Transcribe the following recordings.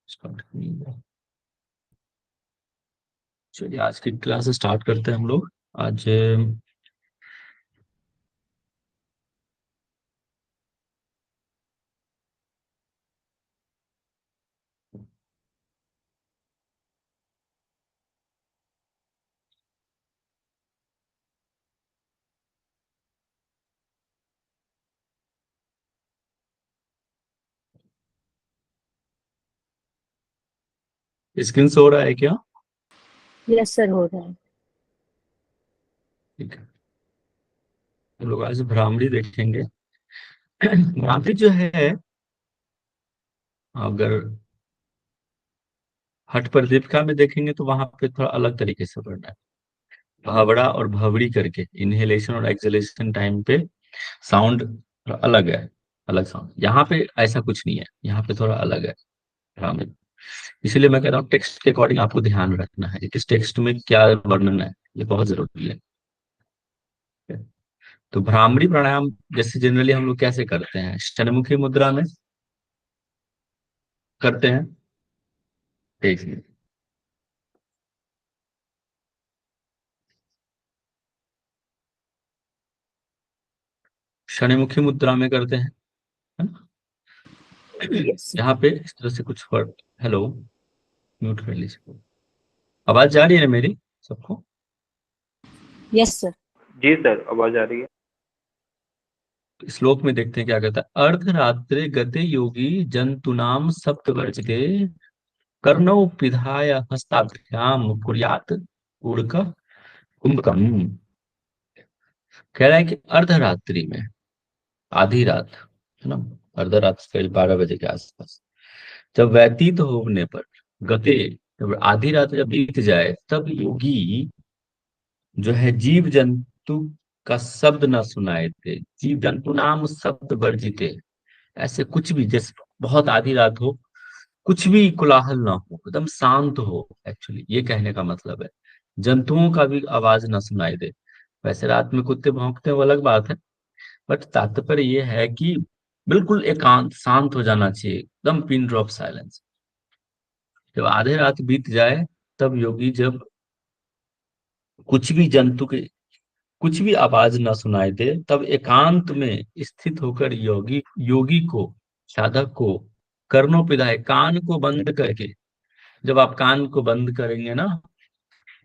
Start करेंगे। चलिए आज की क्लास स्टार्ट करते हैं हम लोग। आज स्क्रीन शो हो रहा है क्या? यस सर, हो रहा है। ठीक है। हम लोग आज भ्रामरी देखेंगे। भ्रामरी जो है, अगर हठ प्रदीपिका में देखेंगे तो वहां पे थोड़ा अलग तरीके से पढ़ना है। भावड़ा और भवड़ी करके इनहेलेशन और एक्सहेलेशन टाइम पे साउंड अलग है। अलग साउंड यहाँ पे ऐसा कुछ नहीं है, यहाँ पे थोड़ा अलग है भ्रामरी। इसलिए मैं कह रहा हूँ टेक्स्ट के अकॉर्डिंग आपको ध्यान रखना है कि इस टेक्स्ट में क्या वर्णन है, ये बहुत जरूरी है। तो भ्रामरी प्राणायाम जैसे जनरली हम लोग कैसे करते हैं, शतमुखी मुद्रा में करते हैं। एक मिनट। शनिमुखी मुद्रा में करते हैं, है ना? Yes sir. यहाँ पे इस तरह से कुछ वर्ड। हेलो, म्यूट कर लीजिए। आवाज जा रही है ना मेरी सबको? Yes sir. जी सर, आवाज आ रही है। तो श्लोक में देखते हैं क्या कहता है। अर्धरात्रे गते योगी जंतुनाम सप्तवर्जिते कर्णौ पिधाय हस्ताभ्याम कुर्यात ऊर्क कुंभकम। कह रहा है कि अर्धरात्रि में, आधी रात, है ना, अर्धरात से करीब 12 बजे के आसपास जब व्यतीत होने पर, गते, जब आधी रात जब बीत जाए तब योगी जो है जीव जंतु का शब्द न सुनाए दे, जीव जंतु नाम शब्द वर्जिते। ऐसे कुछ भी, जैसे बहुत आधी रात हो, कुछ भी कोलाहल ना हो, एकदम शांत हो, एक्चुअली ये कहने का मतलब है। जंतुओं का भी आवाज ना सुनाई दे। वैसे रात में कुत्ते भौंकते हैं वो अलग बात है, बट तात्पर्य ये है कि बिल्कुल एकांत शांत हो जाना चाहिए, एकदम पिन ड्रॉप साइलेंस। जब आधे रात बीत जाए तब योगी, जब कुछ भी जंतु के कुछ भी आवाज ना सुनाई दे, तब एकांत में स्थित होकर योगी योगी को, साधक को, कर्णों पिधाए, कान को बंद करके, जब आप कान को बंद करेंगे ना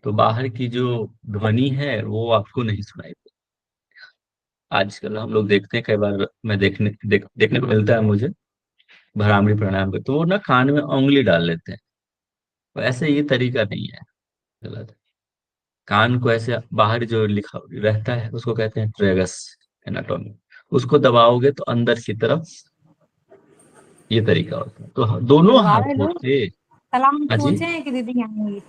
तो बाहर की जो ध्वनि है वो आपको नहीं सुनाई दे। आजकल हम लोग देखते हैं, कई बार मैं देखने को मिलता है मुझे भ्रामरी प्राणायाम पे, तो वो ना कान में उंगली डाल लेते हैं। तो ऐसे ये तरीका नहीं है, गलत है। कान को ऐसे बाहर जो लिखा रहता है उसको कहते हैं ट्रेगस एनाटोमी। उसको दबाओगे तो अंदर की तरफ ये तरीका होता है। तो दोनों बुलवा रहे हाथों लोग। से। कल हम हाँ जी, सोचे हैं कि दीदी आएंगी।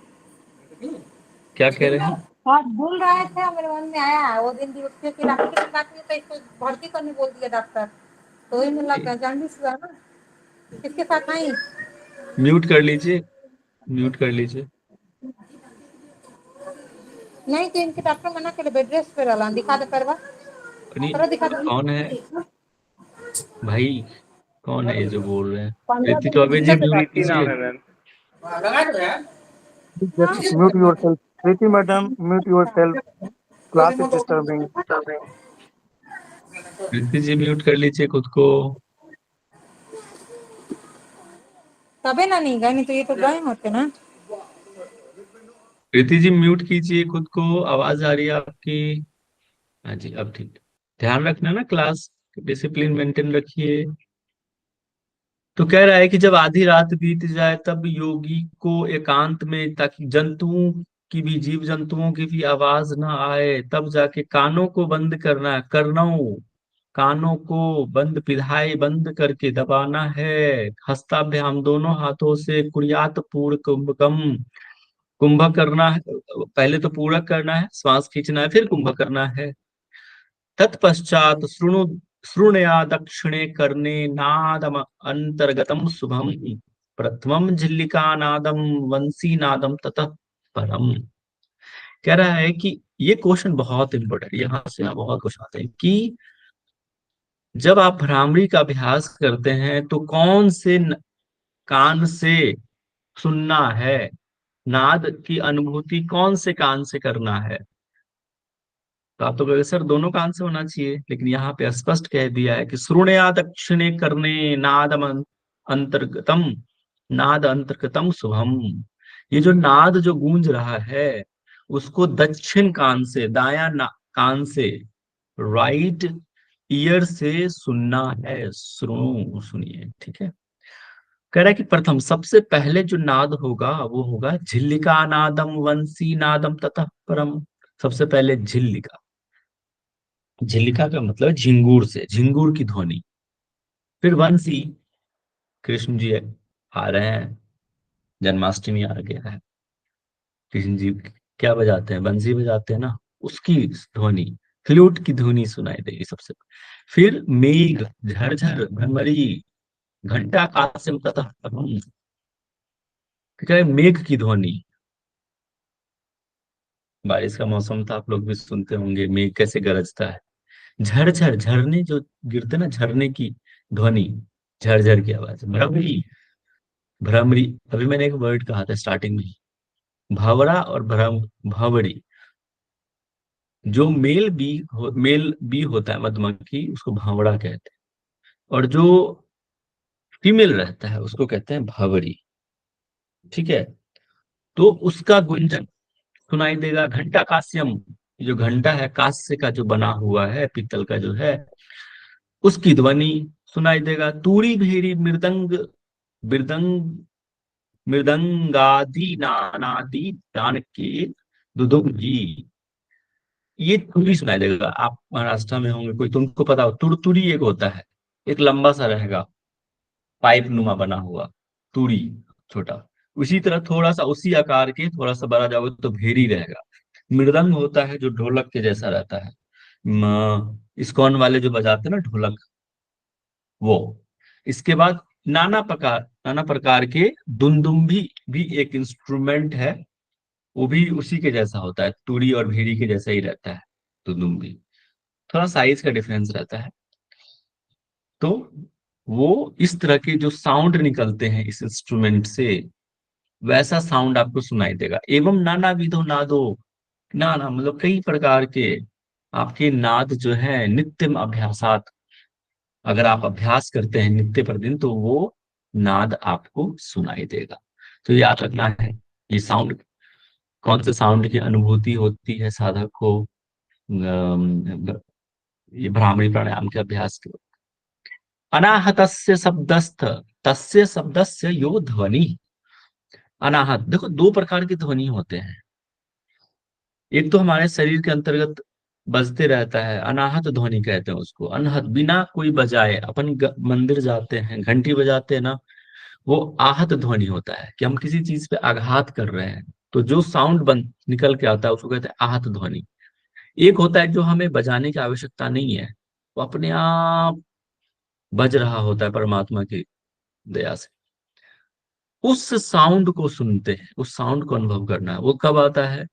क्या कह रहे हैं? और बोल रहे थे, मेरे मन में आया वो दिन भी उसके कि राखी के साथ में तो इसको भर्ती करने बोल दिया डॉक्टर। तो वही मुझे लगा जॉन्डिस हुआ ना। किसके साथ आई? म्यूट कर लीजिए, म्यूट कर लीजिए। नहीं तो इनके डॉक्टर मना करे, बेड रेस्ट पे रहला, दिखा दे करवा। नहीं, करो, दिखा दो। कौन है भाई? कौन है ये जो बोल रहे हैं? 15 प्रीति दिन चौबे जी, दिक्कत है म्यूट प्रीति डॉक्टर। नाम कीजिए। है ma'am. Just mute yourself. Preeti madam, mute yourself. Class is disturbing. Preeti ji mute कर लीजिए खुद को। तबे ना नहीं गए, नहीं तो ये तो गए होते ना। प्रीति जी म्यूट कीजिए खुद को, आवाज आ रही है आपकी। हाँ जी, अब ठीक। ध्यान रखना ना, क्लास डिसिप्लिन मेंटेन रखिए। तो कह रहा है कि जब आधी रात बीत जाए तब योगी को एकांत में, ताकि जंतुओं की भी, जीव जंतुओं की भी आवाज ना आए, तब जाके कानों को बंद करना है। कर्णों, कानों को बंद, पिधाई बंद करके दबाना है। हस्ताभ्याम, दोनों हाथों से, कुर्यात पूर्ण कुंभकम, कुंभ करना है। पहले तो पूरक करना है, श्वास खींचना है, फिर कुंभ करना है। तत्पश्चात श्रुणया दक्षिणे कर्णे नादम अंतर्गतम शुभम, प्रथमम झिल्लिका नादम वंशी नादम ततः परम। कह रहा है कि ये क्वेश्चन बहुत इंपॉर्टेंट, यहाँ से ना बहुत क्वेश्चन आते हैं कि जब आप भ्रामरी का अभ्यास करते हैं तो कौन से कान से सुनना है, नाद की अनुभूति कौन से कान से करना है। तो आप तो कहोगे सर दोनों कान से होना चाहिए, लेकिन यहाँ पे स्पष्ट कह दिया है कि श्रुणया दक्षिणे करने नादम अंतर्गतम, नाद अंतर्गतम शुभम। ये जो नाद जो गूंज रहा है उसको दक्षिण कान से, कान से, राइट ईयर से सुनना है। सुनो, सुनिए, ठीक है। कह रहा है कि प्रथम सबसे पहले जो नाद होगा वो होगा झिल्लिका नादम वंशी नादम ततः परम। सबसे पहले झिल्लिका, झिल्लिका का मतलब झिंगूर से, झिंगूर की ध्वनि। फिर वंशी, कृष्ण जी आ रहे हैं, जन्माष्टमी आ गया है, कृष्ण जी क्या बजाते हैं, बंसी बजाते हैं ना, उसकी ध्वनि, फ्लूट की ध्वनि सुनाई देगी सबसे। फिर मेघ, झरझर, भ्रमरी, घंटा कासिम ततः पवन। क्या है, मेघ की ध्वनि। बारिश का मौसम था, आप लोग भी सुनते होंगे मेघ कैसे गरजता है। झरझर, झरने जो गिरते ना, झरने की ध्वनि, झरझर की आवाज। भ्रमरी, भ्रमरी, अभी मैंने एक वर्ड कहा था स्टार्टिंग में, भावरा और भावरी। जो मेल बी होता है मधुमक्खी, उसको भावड़ा कहते हैं, और जो फीमेल रहता है उसको कहते हैं भावरी। ठीक है, तो उसका गुंजन सुनाई देगा। घंटा कास्यम, जो घंटा है कांस्य का जो बना हुआ है, पीतल का जो है, उसकी ध्वनि सुनाई देगा। तूरी भेरी मृदंग, मृदंग, मृदंगादि नानादि दान के दुदुम्भी, ये तुरी सुनाई देगा। आप महाराष्ट्र में होंगे, कोई तुमको पता हो, तुरतुरी एक होता है, एक लंबा सा रहेगा, पाइप नुमा बना हुआ, तुरी, छोटा। उसी तरह थोड़ा सा उसी आकार के, थोड़ा सा बड़ा जाओगे तो भेरी रहेगा। मृदंग होता है जो ढोलक के जैसा रहता है, इस्कॉन वाले जो बजाते हैं ना ढोलक, वो। इसके बाद नाना प्रकार के दुंदुम्भी भी एक इंस्ट्रूमेंट है, वो भी उसी के जैसा होता है, तुरी और भेरी के जैसा ही रहता है दुदुम्भी, थोड़ा साइज का डिफरेंस रहता है। तो वो इस तरह के जो साउंड निकलते हैं इस इंस्ट्रूमेंट से, वैसा साउंड आपको सुनाई देगा। एवं नाना विधो नादो, नाना मतलब कई प्रकार के आपके नाद जो है, नित्यम अभ्यासात, अगर आप अभ्यास करते हैं नित्य प्रतिदिन तो वो नाद आपको सुनाई देगा। तो याद रखना है, ये साउंड, कौन से साउंड की अनुभूति होती है साधक को, ये भ्रामरी प्राणायाम के अभ्यास के। अनाहतस्य शब्दस्थ, तस्य शब्दस्य यो ध्वनि। अनाहत, देखो दो प्रकार की ध्वनि होते हैं। एक तो हमारे शरीर के अंतर्गत बजते रहता है, अनाहत ध्वनि कहते हैं उसको। अनहत, बिना कोई बजाए, अपन मंदिर जाते हैं घंटी बजाते हैं ना, वो आहत ध्वनि होता है कि हम किसी चीज पे आघात कर रहे हैं, तो जो साउंड बन निकल के आता है उसको कहते हैं आहत ध्वनि। एक होता है जो हमें बजाने की आवश्यकता नहीं है, वो अपने आप बज रहा होता है परमात्मा की दया से। उस साउंड को सुनते हैं, उस साउंड को अनुभव करना है। वो कब आता है,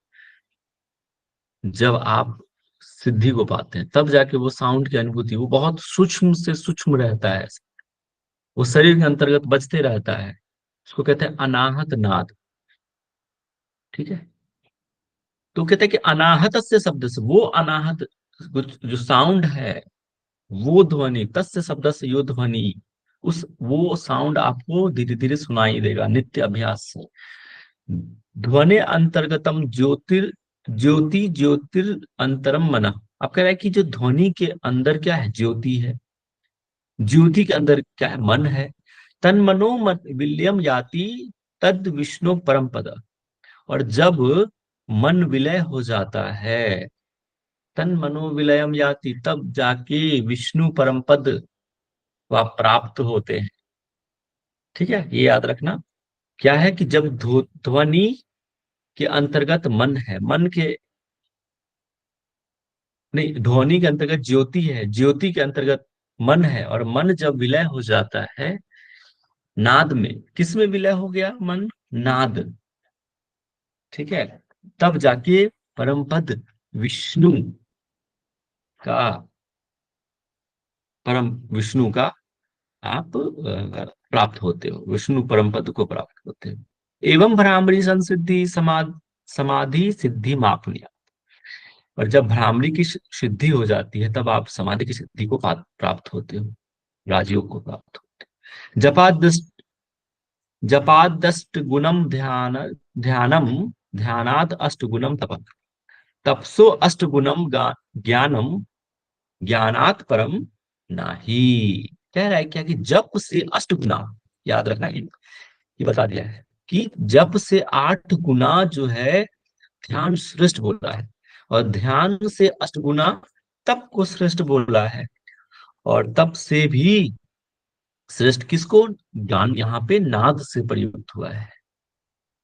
जब आप सिद्धि को पाते हैं, तब जाके वो साउंड की अनुभूति, वो बहुत सूक्ष्म से सूक्ष्म रहता है, वो शरीर के अंतर्गत बजते रहता है, उसको कहते हैं अनाहत नाद। ठीक है, तो कहते हैं कि अनाहत से शब्द से, वो अनाहत जो साउंड है, वो ध्वनि, तस्य शब्द से यो ध्वनि, उस वो साउंड आपको धीरे धीरे सुनाई देगा नित्य अभ्यास से। ध्वनि अंतर्गतम ज्योतिर, ज्योति ज्योतिर अंतरम मन। आप कह रहे हैं कि जो ध्वनि के अंदर क्या है, ज्योति है, ज्योति के अंदर क्या है, मन है। तन मनो मन विलयम याति, तद विष्णु परम पद। और जब मन विलय हो जाता है, तन मनो विलयम याति, तब जाके विष्णु परम पद वह प्राप्त होते हैं। ठीक है, ये याद रखना। क्या है कि जब ध्वनि के अंतर्गत मन है, मन के नहीं, ध्वनि के अंतर्गत ज्योति है, ज्योति के अंतर्गत मन है, और मन जब विलय हो जाता है नाद में, किस में विलय हो गया मन, नाद। ठीक है, तब जाके परम पद विष्णु का, परम विष्णु का आप प्राप्त होते हो, विष्णु परम पद को प्राप्त होते हो। एवं भ्रामरी संसिद्धि समाधि सिद्धि मापनीय। और जब भ्रामरी की सिद्धि हो जाती है तब आप समाधि की सिद्धि को प्राप्त होते हो, राजयोग को प्राप्त होते हो। जपादष्ट गुणम ध्यानम ध्यानात अष्ट गुणम तप तपसो अष्ट गुणम ज्ञानम ज्ञानात परम नाही। कह रहा है क्या कि जप से अष्ट गुना, याद रखना ये बता दिया है कि जप से 8 गुना जो है ध्यान श्रेष्ठ बोला है, और ध्यान से 8 गुना तप को श्रेष्ठ बोला है। और तप से भी श्रेष्ठ किसको? ज्ञान यहाँ पे नाद से प्रयुक्त हुआ है।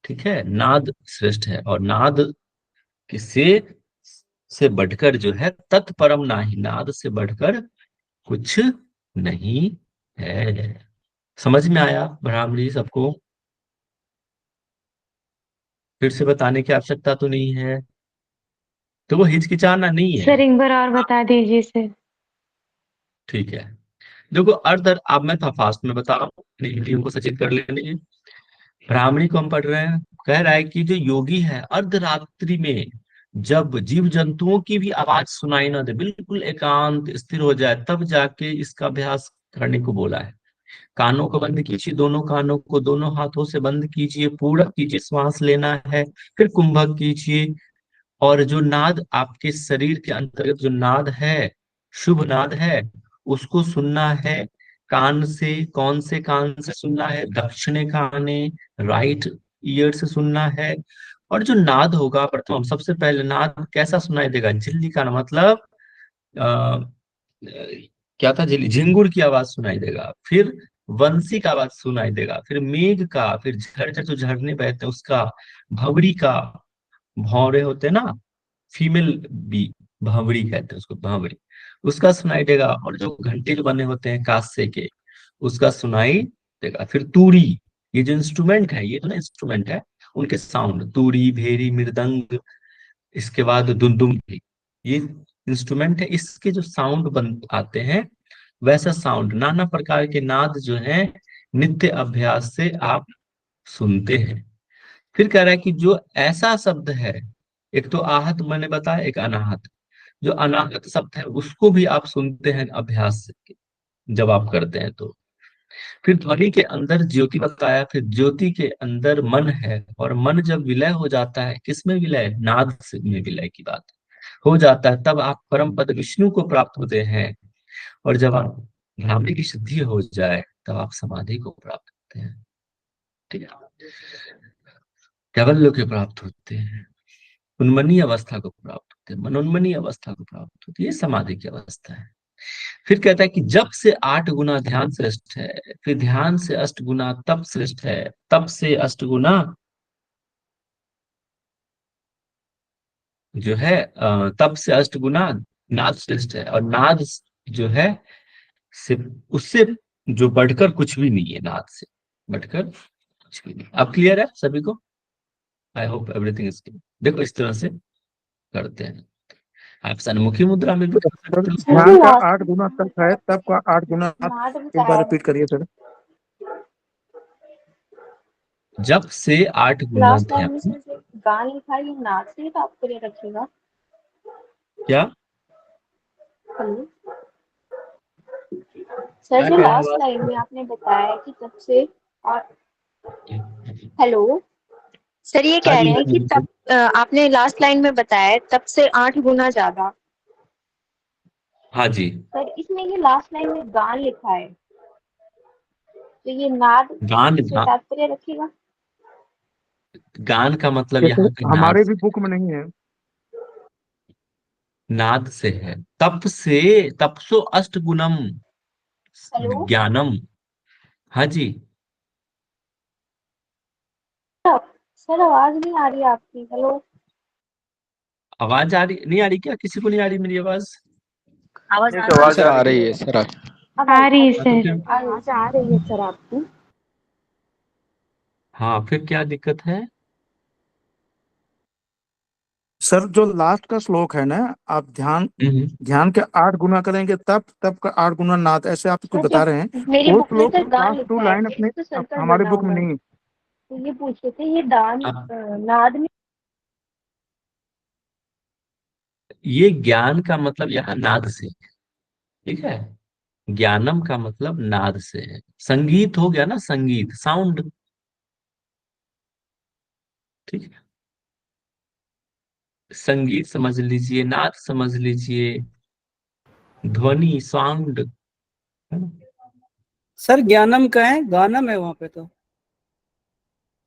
ठीक है, नाद श्रेष्ठ है, और नाद किससे से बढ़कर जो है तत्परम नाही, नाद से बढ़कर कुछ नहीं है। समझ में आया ब्राह्मणी सबको? फिर से बताने की आवश्यकता तो नहीं है, तो वो हिचकिचाना नहीं है। सर एक बार और बता दीजिए सर। ठीक है, देखो अर्ध, अब मैं था फास्ट में बता रहा हूँ, अपनी टीम को सचेत कर लेने। ब्राह्मणी को हम पढ़ रहे हैं, कह रहा है कि जो योगी है अर्धरात्रि में जब जीव जंतुओं की भी आवाज सुनाई ना दे, बिल्कुल एकांत स्थिर हो जाए, तब जाके इसका अभ्यास करने को बोला है। कानों को बंद कीजिए, दोनों कानों को दोनों हाथों से बंद कीजिए, पूरा कीजिए, श्वास लेना है, फिर कुंभक कीजिए। और जो नाद आपके शरीर के अंतर्गत जो नाद है, शुभ नाद है, उसको सुनना है। कान से, कौन से कान से सुनना है? दक्षिणे काने, राइट ईयर से सुनना है। और जो नाद होगा प्रथम, सबसे पहले नाद कैसा सुनाई देगा? झिल्ली का मतलब आ, क्या था, झिंगुर की आवाज सुनाई देगा, फिर वंशी का आवाज सुनाई देगा, फिर मेघ का, फिर झरझर जो झरने बहते हैं उसका, भवरी का, भौरे होते हैं ना, फीमेल बी, भावड़ी कहते हैं उसको, भावड़ी, उसका सुनाई देगा। और जो घंटे जो बने होते हैं कांसे के, उसका सुनाई देगा। फिर तूरी, ये जो इंस्ट्रूमेंट है, ये तो ना इंस्ट्रूमेंट है, उनके साउंड, तूरी, भेरी, मृदंग, इसके बाद दुमदुम भी, ये इंस्ट्रूमेंट है, इसके जो साउंड बन आते हैं, वैसा साउंड, नाना प्रकार के नाद जो है नित्य अभ्यास से आप सुनते हैं। फिर कह रहा है कि जो ऐसा शब्द है, एक तो आहत मैंने बताया, एक अनाहत, जो अनाहत शब्द है उसको भी आप सुनते हैं अभ्यास से, जब आप करते हैं तो। फिर ध्वनि के अंदर ज्योति बताया, फिर ज्योति के अंदर मन है, और मन जब विलय हो जाता है, किसमें विलय? नाद से में विलय की बात हो जाता है, तब आप परम पद विष्णु को प्राप्त होते हैं। और जब आप ब्राह्मणी की सिद्धि हो जाए तब आप समाधि को प्राप्त होते हैं। ठीक है, कैवल्य के प्राप्त होते हैं, उन्मनी अवस्था को प्राप्त होते हैं, मनोन्मनी अवस्था को प्राप्त होती है, ये समाधि की अवस्था है। फिर कहता है कि जब से 8 गुना ध्यान श्रेष्ठ है, फिर ध्यान से 8 गुना तप श्रेष्ठ है, तप से 8 गुना जो है तप से 8 गुना नाद श्रेष्ठ है, और नाद जो है से उससे जो बढ़कर कुछ भी नहीं है, नाद से बढ़कर कुछ भी नहीं। अब क्लियर है सभी को? I hope everything is clear. देखो इस तरह से करते हैं आप, सन्मुखी मुद्रा में भी कर सर सकते हो। सर ध्यान जी का लास्ट 8 गुना तप है, तप का 8 गुना आप नाद एक बार बताया रिपीट करिए सर। जब से 8 गुना लास्ट लाइन में ध्यान, सर जो गान लिखा है ये नाद से तात्पर्य रखेगा। क्या हेलो सर क्या जी, कह रहे लास्ट हो लाइन में आपने बताया कि तब से और आप? हेलो सर ये हाँ कह जी, रहे हाँ हैं जी, कि बिल्कुल। तब आपने लास्ट लाइन में बताया तब से 8 गुना ज्यादा। हाँ जी, सर इसमें ये लास्ट लाइन में गान लिखा है, तो ये नाद गान से तात्पर्य रखेगा। गान का मतलब जैसे यहाँ पे नाद, हमारे भी बुक में नहीं है। नाद से है। तप से, तपसो अष्ट गुणम हेलो ज्ञानम। हाँ जी, सर आवाज नहीं आ रही है आपकी। हेलो आवाज आ रही नहीं? आ रही क्या? किसी को नहीं आ रही मेरी आवाज? आवाज आ एक रही है आवाज सर आ आ रही रही है। है सर। अब आ रही है हाँ तो सर। फिर, आवाज आ रही है सर आपकी। हाँ फिर क्या दिक्कत है? सर जो लास्ट का श्लोक है ना, आप ध्यान हम्म। ध्यान के 8 गुना करेंगे तब तब का 8 गुना नाद, ऐसे आप कुछ सर बता जब रहे हैं। मेरी वो बुक में श्लोक सर गान लास्ट 2 लिखा है, लाइन एक अपने तो सर्कल हमारे बना बुक में हुआ है, नहीं है। तो ये पूछ रहे थे ये दान अब नाद में। ये ज्ञान का मतलब यहाँ नाद से, ठीक है। ज्ञानम का मतलब नाद से है। संगीत हो गया ना, संगीत साउंड, ठीक है। संगीत समझ लीजिए, नाद समझ लीजिए, ध्वनि साउंड, है ना। सर ज्ञानम का है, गानम है वहां पे तो।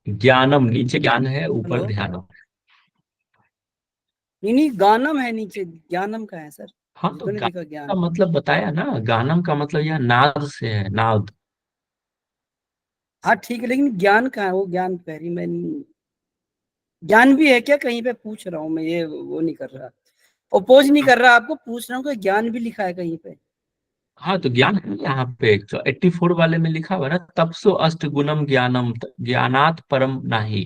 ज्ञानम नीचे ज्ञान है, ऊपर हेलो, ध्यानम। नहीं नहीं, गानम है नीचे, ज्ञानम का है सर। हाँ मुझे तो तो नहीं दिखा गानम का ज्ञान। मतलब बताया ना, गानम का मतलब यह नाद से है, नाद। हाँ ठीक है, लेकिन ज्ञान का है, वो ज्ञान कह रही मैं नहीं। ज्ञान भी है क्या कहीं पे, पूछ रहा हूँ मैं, ये वो नहीं कर रहा, ओपोज नहीं कर रहा, आपको पूछ रहा हूँ कि ज्ञान भी लिखा है कहीं पे। हाँ तो ज्ञान है यहाँ पे, 84 वाले में लिखा हुआ है ना, तपसो अष्ट गुणम ज्ञानम ज्ञानात परम नाही।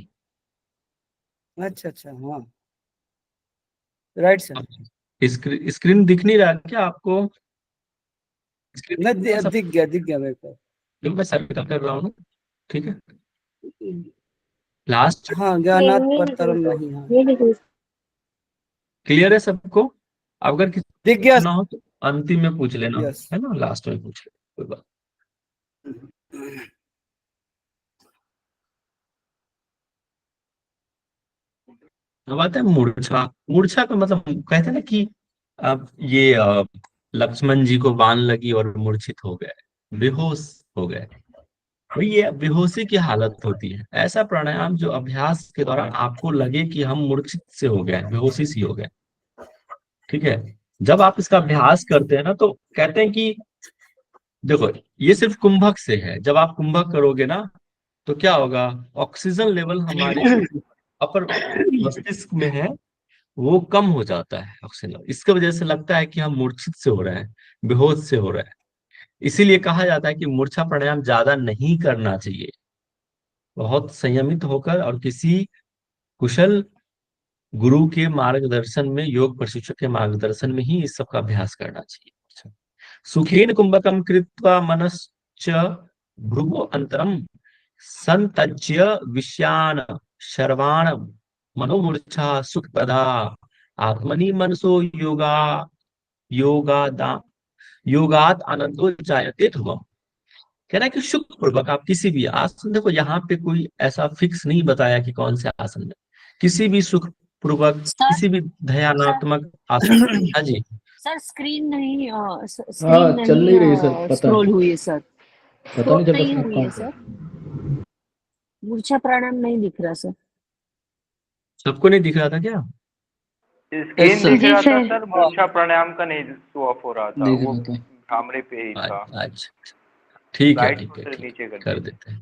अच्छा अच्छा, हाँ राइट सर। स्क्रीन दिख नहीं रहा क्या आपको? स्क्रीन दिख मैं रहा है सब? दिख गया मेरे को। जो मैं सर्कल कर रहा हूँ ना, ठीक है। लास्ट हाँ, ये ज्ञानात ये पर लिख रही तरम सर, नहीं, हाँ ये लिख रही। क्लियर है सबको? अगर किसी दिख को गया। पूछना हो तो अंतिम में पूछ लेना, यस। है ना, लास्ट में पूछ लेना, कोई बात। अब आता है मूर्छा। मूर्छा का मतलब कहते हैं ना कि अब ये लक्ष्मण जी को बाण लगी और मूर्छित हो गए, बेहोश हो गए। भाई ये बेहोशी की हालत होती है, ऐसा प्राणायाम जो अभ्यास के दौरान आपको लगे कि हम मूर्छित से हो गए, बेहोशी सी हो गए, ठीक है। जब आप इसका अभ्यास करते हैं ना, तो कहते हैं कि देखो, ये सिर्फ कुंभक से है। जब आप कुंभक करोगे ना, तो क्या होगा, ऑक्सीजन लेवल हमारे जो अपर मस्तिष्क में है वो कम हो जाता है ऑक्सीजन। इसके वजह से लगता है कि हम मूर्छित से हो रहे हैं, बेहोश से हो रहे हैं। इसीलिए कहा जाता है कि मूर्छा प्राणायाम ज्यादा नहीं करना चाहिए। बहुत संयमित होकर और किसी कुशल गुरु के मार्गदर्शन में, योग प्रशिक्षक के मार्गदर्शन में ही इस सब का अभ्यास करना चाहिए। सुखेन कुंभकम कृत्वा मनश्च भ्रुवो अंतरम संतज्य विषयान शर्वाण मनोमूर्छा सुखप्रदा आत्मनि मनसो योगा योगात आनंदो जायते ध्रुवम। कह रहा है कि सुख पूर्वक आप किसी भी आसन, देखो यहाँ पे कोई ऐसा फिक्स नहीं बताया कि कौन से आसन में, किसी भी सुख पूर्वक, सर किसी भी सर ध्यानात्मक आसन। हाँ जी। सर स्क्रीन नहीं हाँ, स्क्रीन चल नहीं नहीं रही सर, पता स्क्रॉल नहीं। हुई है सर, पता नहीं स्क्रॉल चल नहीं रहा हुई कहाँ है पे। सर, मूर्छा प्राणायाम नहीं दिख रहा सर। सबको नहीं दिख रहा था क्या? Screen sir. दिख जी रहा था सर। सर, मूर्छा प्राणायाम का नहीं शो ऑफ हो रहा था, दिख वो रहा था। कैमरे पे ही था। अच्छा, ठीक है, लाइट ठीक है, थोड़े ठीक नीचे है, कर कर दीजिए। देते हैं।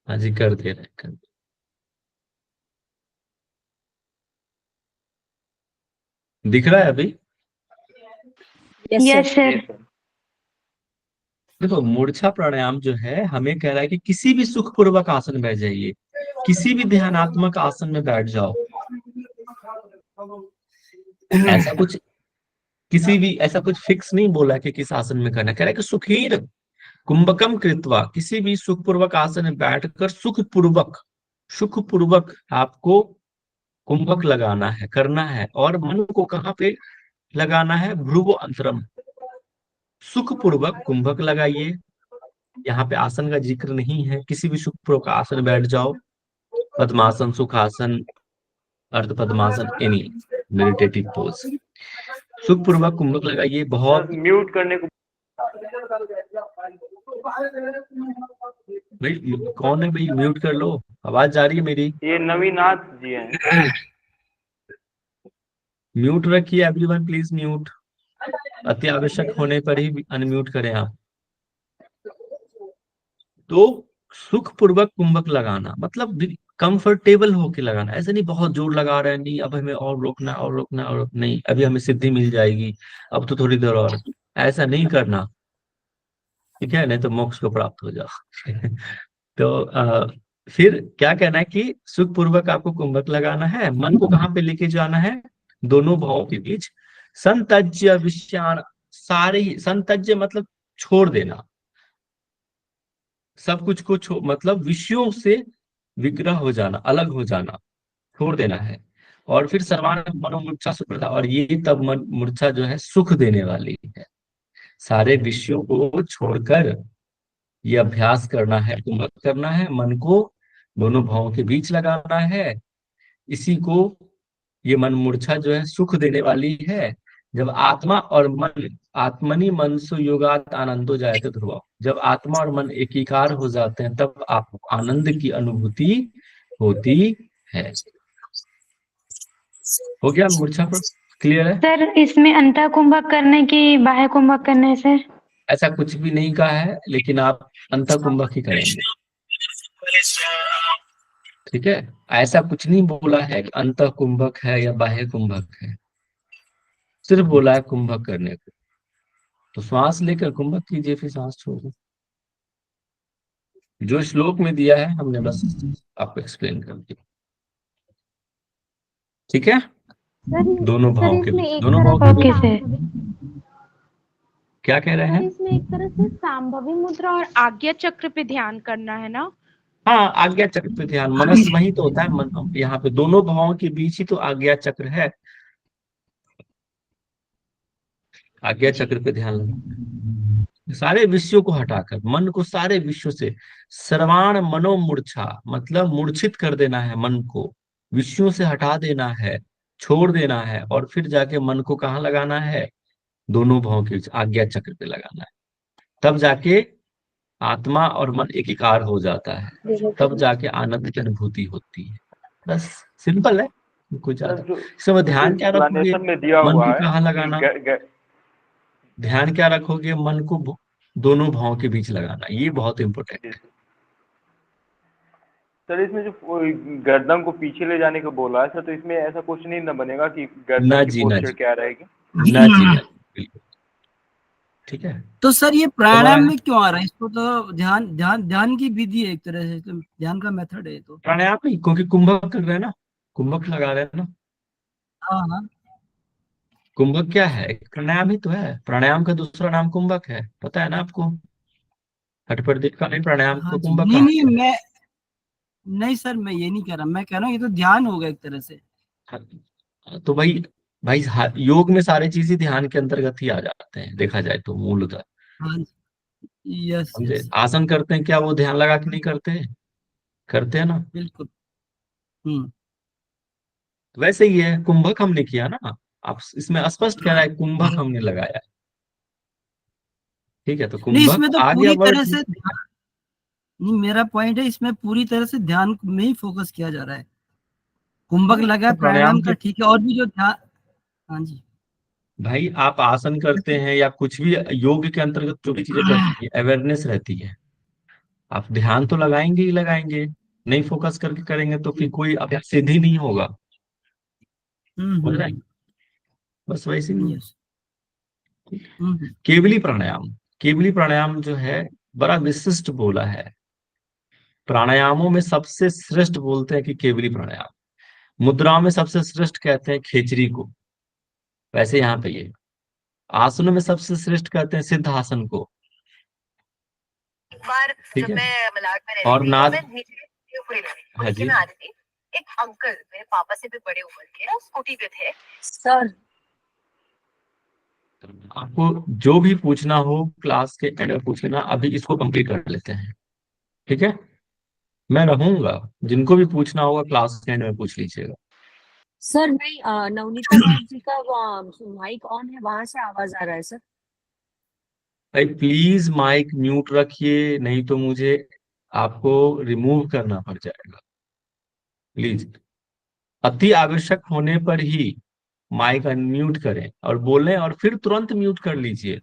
हाँ जी, कर दे रहे हैं, कर दे। दिख रहा है अभी? Yes sir. जी सर। देखो, मूर्छा प्राणायाम जो है हमें कह रहा है कि किसी भी सुखपूर्वक आसन में बैठ जाइए, किसी भी ध्यानात्मक आसन में बैठ जाओ। ऐसा कुछ, किसी भी ऐसा कुछ फिक्स नहीं बोला कि किस आसन में करना, कह रहा है कि सुखीर कुंभकम कृत्वा, किसी भी सुखपूर्वक आसन में बैठकर सुखपूर्वक आपको कुंभक लगाना है, करना है। और मन को कहाँ पे लगाना है? भ्रुव अंतरम। सुखपूर्वक कुंभक लगाइए। यहाँ पे आसन का जिक्र नहीं है, किसी भी सुखपूर्वक आसन में बैठ जाओ। पद्मासन, सुखासन, अर्ध पद्मासन, एनी मेडिटेटिव पोज। सुखपूर्वक कुंभक लगाइए। सर बहुत म्यूट करने को। भाई, कौन है भाई? म्यूट कर लो, आवाज जा रही है मेरी। ये नवीनाथ जी हैं। म्यूट रखिए एवरीवन, प्लीज म्यूट। अति आवश्यक होने पर ही अनम्यूट करें आप। तो सुखपूर्वक कुंभक लगाना मतलब कंफर्टेबल होके लगाना, ऐसे नहीं बहुत जोर लगा रहे हैं, नहीं अब हमें और रोकना और रोकना और नहीं, अभी हमें सिद्धि मिल जाएगी, अब तो थोड़ी देर और, ऐसा नहीं करना, ठीक है, नहीं तो मोक्ष को प्राप्त हो जाओ। तो फिर क्या कहना है कि सुख पूर्वक आपको कुंभक लगाना है, मन को कहाँ पे लेके जाना है, दोनों भावों के बीच। संतज्य विषयान, सारे ही, संतज्य मतलब छोड़ देना, सब कुछ को मतलब विषयों से विग्रह हो जाना, अलग हो जाना, छोड़ देना है। और फिर सर्वान मनोमूर्छा सुप्रता, और ये तब मन मूर्छा जो है सुख देने वाली है। सारे विषयों को छोड़कर ये अभ्यास करना है, कुंभक करना है, मन को दोनों भावों के बीच लगाना है। इसी को ये मन मूर्छा जो है सुख देने वाली है। जब आत्मा और मन, आत्मनि मनसु योगात आनंदो जायते ध्रुव, जब आत्मा और मन एकीकार हो जाते हैं तब आपको आनंद की अनुभूति होती है। हो गया मूर्छा पर, क्लियर है? सर इसमें अंतः कुंभक करने की बाह्य कुंभक करने से? ऐसा कुछ भी नहीं कहा है, लेकिन आप अंतः कुंभक ही करेंगे, ठीक है? ऐसा कुछ नहीं बोला है कि अंतः कुंभक है या बाह्य कुंभक है, सिर्फ बोला है कुंभक करने को। तो श्वास लेकर कुंभक कीजिए, फिर सांस छोड़िए। जो श्लोक में दिया है हमने बस आपको एक्सप्लेन कर दिया, ठीक है? दोनों भाव के बीच, दोनों भाव के ओके बीच सर। क्या कह रहे सर हैं? इसमें एक तरह से सांभवी मुद्रा और आज्ञा चक्र पे ध्यान करना है ना? हाँ, आज्ञा चक्र पे ध्यान, मनस वही तो होता है मन, यहाँ पे दोनों भावों के बीच ही तो आज्ञा चक्र है। आज्ञा चक्र पे ध्यान लगा, सारे विषयों को हटाकर मन को सारे विषयों से, सर्वाण मनोमूर्छा मतलब मूर्छित कर देना है मन को, विषयों से हटा देना है, छोड़ देना है, और फिर जाके मन को कहाँ लगाना है, दोनों भावों के बीच आज्ञा चक्र पे लगाना है। तब जाके आत्मा और मन एकीकार हो जाता है, तब जाके आनंद की अनुभूति होती है। बस सिंपल है, कुछ सर ज्यादा। जो इसमें ध्यान क्या रखोगे, एक्सप्लेनेशन में दिया मन हुआ को है कहाँ कि लगाना, ध्यान क्या रखोगे, मन को दोनों भावों के बीच लगाना, ये बहुत इंपॉर्टेंट है। सर इसमें जो गर्दन को पीछे ले जाने का बोला है सर, तो इसमें ऐसा कुछ नहीं ना बनेगा कि ना गर्दन की जी, ना पोस्चर जी, क्या रहेगी? ना जी, ना जी, बिल्कुल ठीक है। तो सर ये समझ प्राणायाम आया? में क्यों आ रहा है? इसको तो ध्यान ध्यान ध्यान की विधि है एक तरह से, तो ध्यान का मेथड है तो। प्राणायाम नहीं, क्योंकि कुंभक कर रहे हैं ना, कुंभक लगा रहे हैं ना। हाँ हाँ कुंभक क्या है, एक प्राणायाम ही तो है, प्राणायाम का दूसरा नाम कुंभक है, पता है ना आपको? हठप्रदीप कालीन प्राणायाम हाँ को जी। कुंभक नहीं कहा नहीं गया। मैं, नहीं सर मैं ये नहीं कह रहा, मैं कह रहा हूँ ये तो ध्यान होगा एक तरह से। तो भाई भाई योग में सारी चीजें ध्यान के अंतर्गत ही आ जाते हैं, देखा जाए तो मूलतः। हाँ जी, यस समझे? यस आसन करते हैं, क्या वो ध्यान लगा के नहीं करते हैं? करते हैं ना। बिल्कुल। तो वैसे ही है, कुंभक हमने किया ना, आप इसमें स्पष्ट कह रहा है कुंभक हमने लगाया, ठीक है? तो नहीं कुंभक इसमें तो आ गया पूरी तरह वर्ड। से ध्यान, नहीं मेरा पॉइंट है इसमें पूरी तरह से ध्यान में ही फोकस किया जा रहा है। कुंभक हाँ, लगा तो है प्राणायाम प्राणायाम का, के ठीक है, और भी जो ध्यान। हाँ जी। भाई आप आसन करते हैं या कुछ भी योग के अंतर्गत जो भी चीजें करती है, अवेयरनेस रहती है, आप ध्यान तो लगाएंगे ही लगाएंगे, नहीं फोकस करके करेंगे तो फिर कोई अभ्यास सिद्धि नहीं होगा। बोल रहे हैं? बस वैसे ही है। यस। केवली प्राणायाम, केवली प्राणायाम जो है बड़ा विशिष्ट बोला है, प्राणायामों में सबसे श्रेष्ठ बोलते हैं कि केवली प्राणायाम, मुद्राओं में सबसे श्रेष्ठ कहते हैं खेचरी को, वैसे यहाँ पे ये आसनों में सबसे श्रेष्ठ कहते हैं सिद्ध आसन को, बार ठीक जब है? मैं मलाड में रहती और थी, नाद, तो मैं नीचे ऊपरी हाँ जी, में आ रही थी, एक अंकल मेरे पापा से भी बड़े उम्र के, वो स्कूटी पे थे। सर आपको जो भी पूछना हो क्लास के एंड में पूछ लेना, अभी इसको कंप्लीट कर लेते हैं, ठीक है? मैं रहूंगा, जिनको भी पूछना होगा क्लास के एंड में पूछ लीजिएगा। सर नहीं, नवनीता मैम जी का माइक ऑन है, वहां से आवाज आ रहा है सर। भाई प्लीज माइक म्यूट रखिए, नहीं तो मुझे आपको रिमूव करना पड़ जाएगा, प्लीज। अति आवश्यक होने पर ही माइक अनम्यूट करें और बोलें, और फिर तुरंत म्यूट कर लीजिए।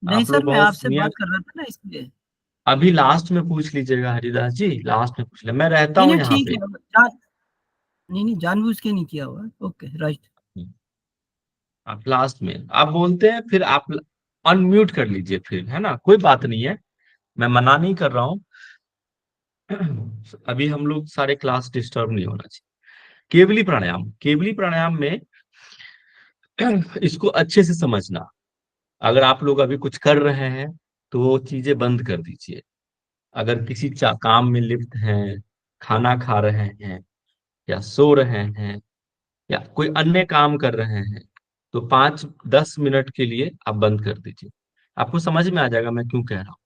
नहीं आप लोग सर मैं बहुत आपसे नियम, बात कर रहा था ना इसलिए। अभी लास्ट में पूछ लीजिएगा हरिदास जी, लास्ट में पूछ ले, मैं रहता नहीं हूँ नहीं यहाँ ठीक पे। है, नहीं नहीं जानबूझ के नहीं किया हुआ। Okay right. आप लास्ट में आप बोलते हैं, फिर आप अनम्यूट कर लीजिए, फिर है ना, कोई बात नहीं है, मैं मना नहीं कर रहा हूँ। अभी हम लोग सारे क्लास डिस्टर्ब नहीं होना चाहिए। केवली प्राणायाम, केवली प्राणायाम में इसको अच्छे से समझना। अगर आप लोग अभी कुछ कर रहे हैं तो वो चीजें बंद कर दीजिए। अगर किसी काम में लिप्त हैं, खाना खा रहे हैं या सो रहे हैं या कोई अन्य काम कर रहे हैं, तो 5-10 मिनट के लिए आप बंद कर दीजिए। आपको समझ में आ जाएगा मैं क्यों कह रहा हूँ।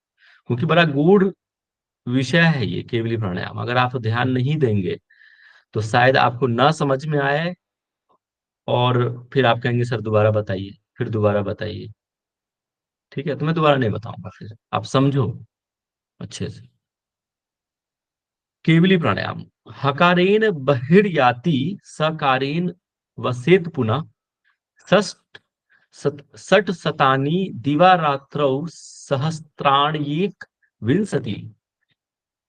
क्योंकि बड़ा गूढ़ विषय है ये केवली प्राणायाम। अगर आप ध्यान नहीं देंगे तो शायद आपको ना समझ में आए, और फिर आप कहेंगे सर दोबारा बताइए, फिर दोबारा बताइए। ठीक है, तो मैं दोबारा नहीं बताऊंगा, फिर आप समझो अच्छे से। केवली प्राणायाम। हकारेन बहिर्याति सकारेन वसेत पुनः षट शतानि दिवारात्रौ सहस्त्राण्येक विंशति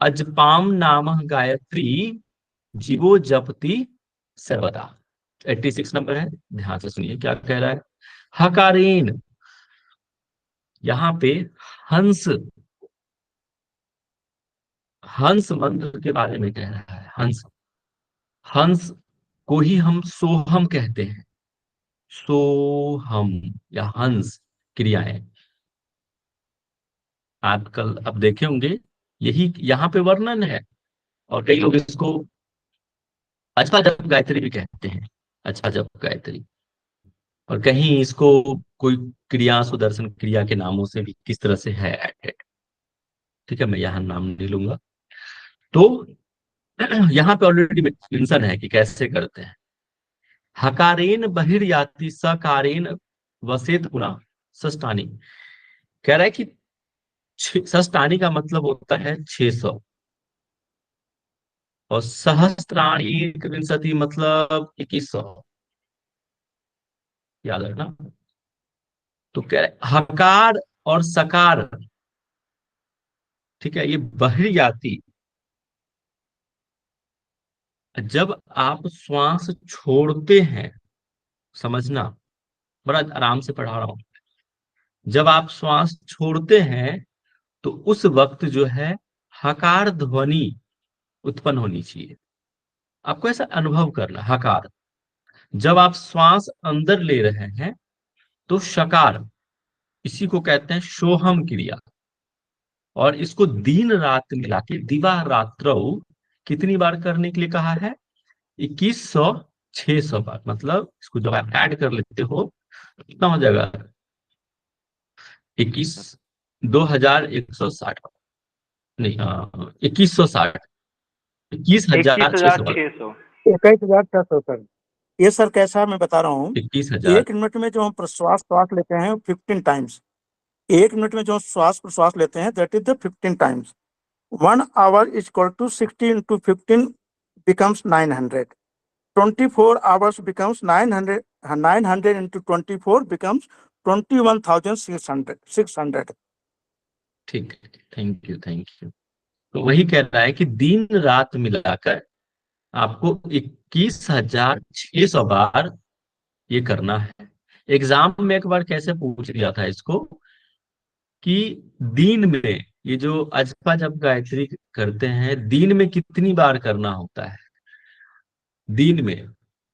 अजपाम नाम गायत्री जीवो जपति सर्वदा। 86 नंबर है, ध्यान से सुनिए क्या कह रहा है। हकारेन, यहाँ पे हंस, हंस मंत्र के बारे में कह रहा है। हंस, हंस को ही हम सोहम कहते हैं। सोहम या हंस क्रियाएं आजकल अब देखे होंगे, यही यहाँ पे वर्णन है। और कई लोग इसको अच्छा जप गायत्री भी कहते हैं, अच्छा जप गायत्री। और कहीं इसको कोई क्रिया सुदर्शन क्रिया के नामों से भी किस तरह से है एडेड। ठीक है, मैं यहाँ नाम नहीं लूंगा। तो यहाँ पे ऑलरेडी मेंशन है कि कैसे करते हैं। हकारेन बहिर्याति सकारेन वसेत पुनः षष्ठानी। कह रहा है कि षष्ठानी का मतलब होता है 600, और सहस्त्राणी विंशति मतलब 2100। याद रखना। तो कह रहे हकार और सकार, ठीक है, ये बहिर्याति। जब आप श्वास छोड़ते हैं, समझना, बड़ा आराम से पढ़ा रहा हूं। जब आप श्वास छोड़ते हैं तो उस वक्त जो है हकार ध्वनि उत्पन्न होनी चाहिए। आपको ऐसा अनुभव करना। हकार, जब आप श्वास अंदर ले रहे हैं तो शकार, इसी को कहते हैं सोहम क्रिया। और इसको दिन रात मिला के दिवा रात्रौ कितनी बार करने के लिए कहा है? 2100, 600 बार। मतलब इसको जब आप ऐड कर लेते हो तो कितना हो जाएगा? 21,160 बार, नहीं, 2160, 21,600 बार। 21,600। 21,600 सर। ये सर कैसा है मैं बता रहा हूँ। 21,000। 1 मिनट में जो हम श्वास लेते हैं 15 टाइम्स, 1 मिनट में जो प्रश्वास लेते हैं that is the 15 times. 1 hour is equal to 60 into 15 becomes 900. 24 hours becomes 900. 900 into 24 becomes 21,600. ठीक है, थैंक यू, थैंक यू। तो वही कह रहा है कि दिन रात मिलाकर आपको 21,600 बार ये करना है। एग्जाम में एक बार कैसे पूछ लिया था इसको कि दिन में ये जो अजपा जप गायत्री करते हैं, दिन में कितनी बार करना होता है। दिन में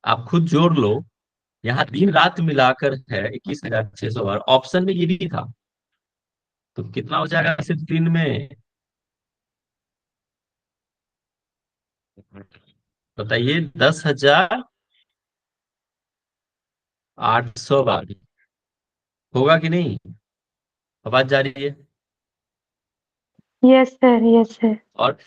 आप खुद जोड़ लो, यहाँ दिन रात मिलाकर है 21,600 बार। ऑप्शन में ये भी था, तो कितना हो जाएगा सिर्फ दिन में? बताइए, 10,800 बार होगा कि नहीं? आवाज जा रही है? Yes sir, yes sir. और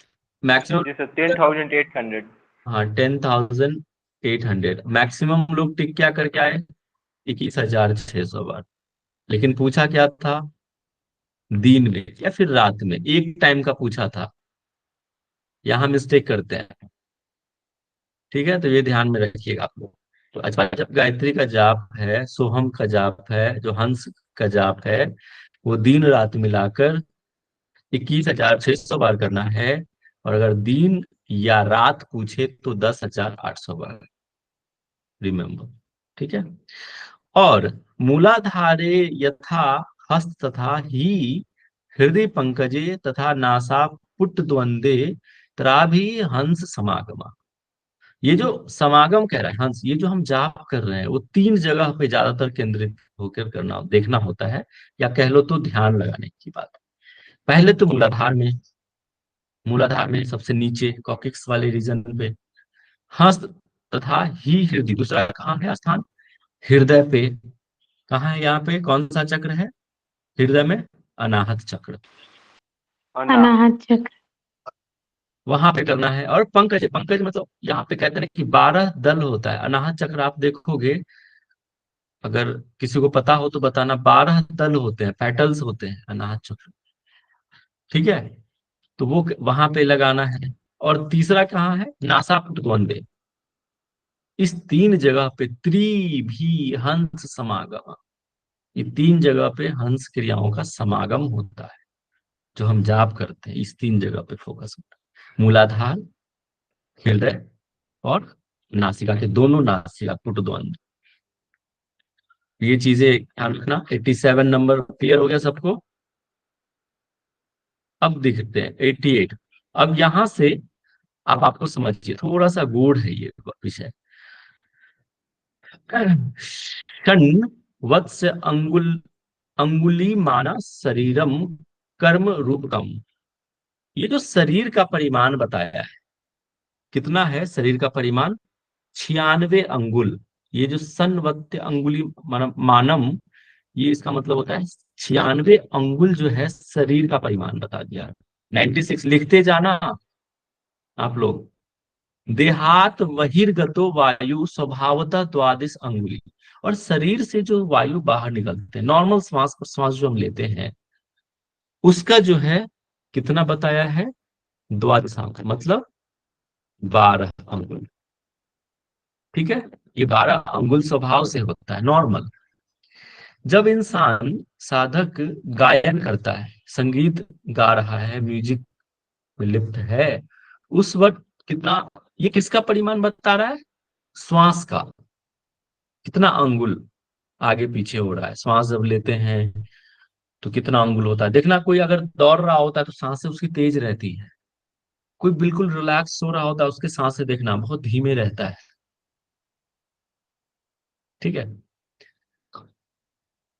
मैक्सिमम, जी सर 10,800। हाँ 10,800। मैक्सिमम लोग टिक क्या करके आए? 21,600 बार। लेकिन पूछा क्या था? दिन में या फिर रात में, एक टाइम का पूछा था। यहाँ मिस्टेक करते हैं। ठीक है, तो ये ध्यान में रखिएगा आप लोग। तो अच्छा, जब गायत्री का जाप है, सोहम का जाप है, जो हंस का जाप है, वो दिन रात मिलाकर 21,600 बार करना है। और अगर दिन या रात पूछे तो 10,800 बार। रिमेम्बर, ठीक है। और मूलाधारे यथा हस्त तथा ही हृदय पंकजे तथा नासा पुट द्वंदे त्राभि हंस समागमा। ये जो समागम कह रहा है हंस, ये जो हम जाप कर रहे हैं वो 3 जगह पे ज्यादातर केंद्रित होकर करना देखना होता है, या कह लो तो ध्यान लगाने की बात। पहले तो मूलाधार में सबसे नीचे कॉक्सिक्स वाले रीजन पे हस्त तथा ही हृदय। दूसरा कहाँ है स्थान? हृदय पे। कहाँ है यहाँ पे? कौन सा चक्र है हृदय में? अनाहत चक्र। अनाहत चक्र। वहां पे करना है। और पंकज, पंकज मतलब यहाँ पे कहते हैं कि 12 दल होता है अनाहत चक्र। आप देखोगे, अगर किसी को पता हो तो बताना, 12 दल होते हैं, पेटल्स होते हैं अनाहत चक्र। ठीक है, तो वो वहां पे लगाना है। और तीसरा कहाँ है? नासापुट द्वंद्वे। इस 3 जगह पे त्रिभी हंस समागम, ये 3 जगह पे हंस क्रियाओं का समागम होता है जो हम जाप करते हैं। इस 3 जगह पे फोकस होता है, मूलाधार, हृदय और नासिका के दोनों नासिका पुट द्वंद। ये चीजें ध्यान रखना। 87 नंबर क्लियर हो गया सबको? अब देखते हैं 88। अब यहां से अब आपको समझिए, थोड़ा सा गूढ़ है ये विषय। षण वत्स अंगुली माना शरीरम कर्म रूपकम। ये जो शरीर का परिमाण बताया है, कितना है शरीर का परिमाण? 96 अंगुल। ये जो सनवत्य अंगुली मानम, ये इसका मतलब होता है 96 अंगुल जो है शरीर का परिमाण बता दिया। 96 लिखते जाना आप लोग। देहात बहिर्गतो वायु स्वभावतः 22 अंगुली। और शरीर से जो वायु बाहर निकलते हैं, नॉर्मल श्वास प्रश्वास जो हम लेते हैं, उसका जो है कितना बताया है? 22 अंगुल, मतलब 12 अंगुल। ठीक है, ये 12 अंगुल स्वभाव से होता है नॉर्मल। जब इंसान साधक गायन करता है, संगीत गा रहा है, म्यूजिक में लिप्त है, उस वक्त कितना, ये किसका परिमाण बता रहा है? श्वास का। कितना अंगुल आगे पीछे हो रहा है, श्वास जब लेते हैं तो कितना अंगुल होता है। देखना, कोई अगर दौड़ रहा होता है तो सांसें उसकी तेज रहती है, कोई बिल्कुल रिलैक्स सो रहा होता है उसके सांसें देखना बहुत धीमे रहता है। ठीक है,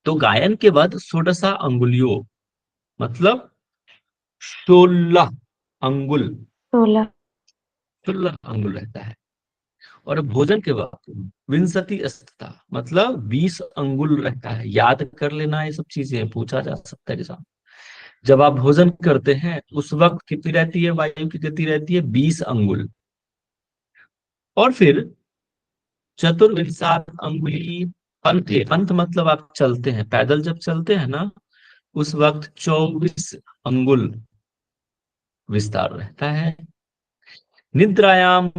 तो गायन के बाद 16 अंगुलियों, मतलब 16 अंगुल, 16। 16 अंगुल रहता है। और भोजन के वक्त विंशति अस्तता, मतलब 20 अंगुल रहता है। याद कर लेना, ये सब चीजें पूछा जा सकता है एग्जाम। जब आप भोजन करते हैं उस वक्त कितनी रहती है वायु की गति? रहती है 20 अंगुल। और फिर चतुर्विंशात अंगुली पंथे। पंथ मतलब आप चलते हैं, पैदल जब चलते हैं ना, उस वक्त 24 अंगुल विस्तार रहता है। निद्रायाम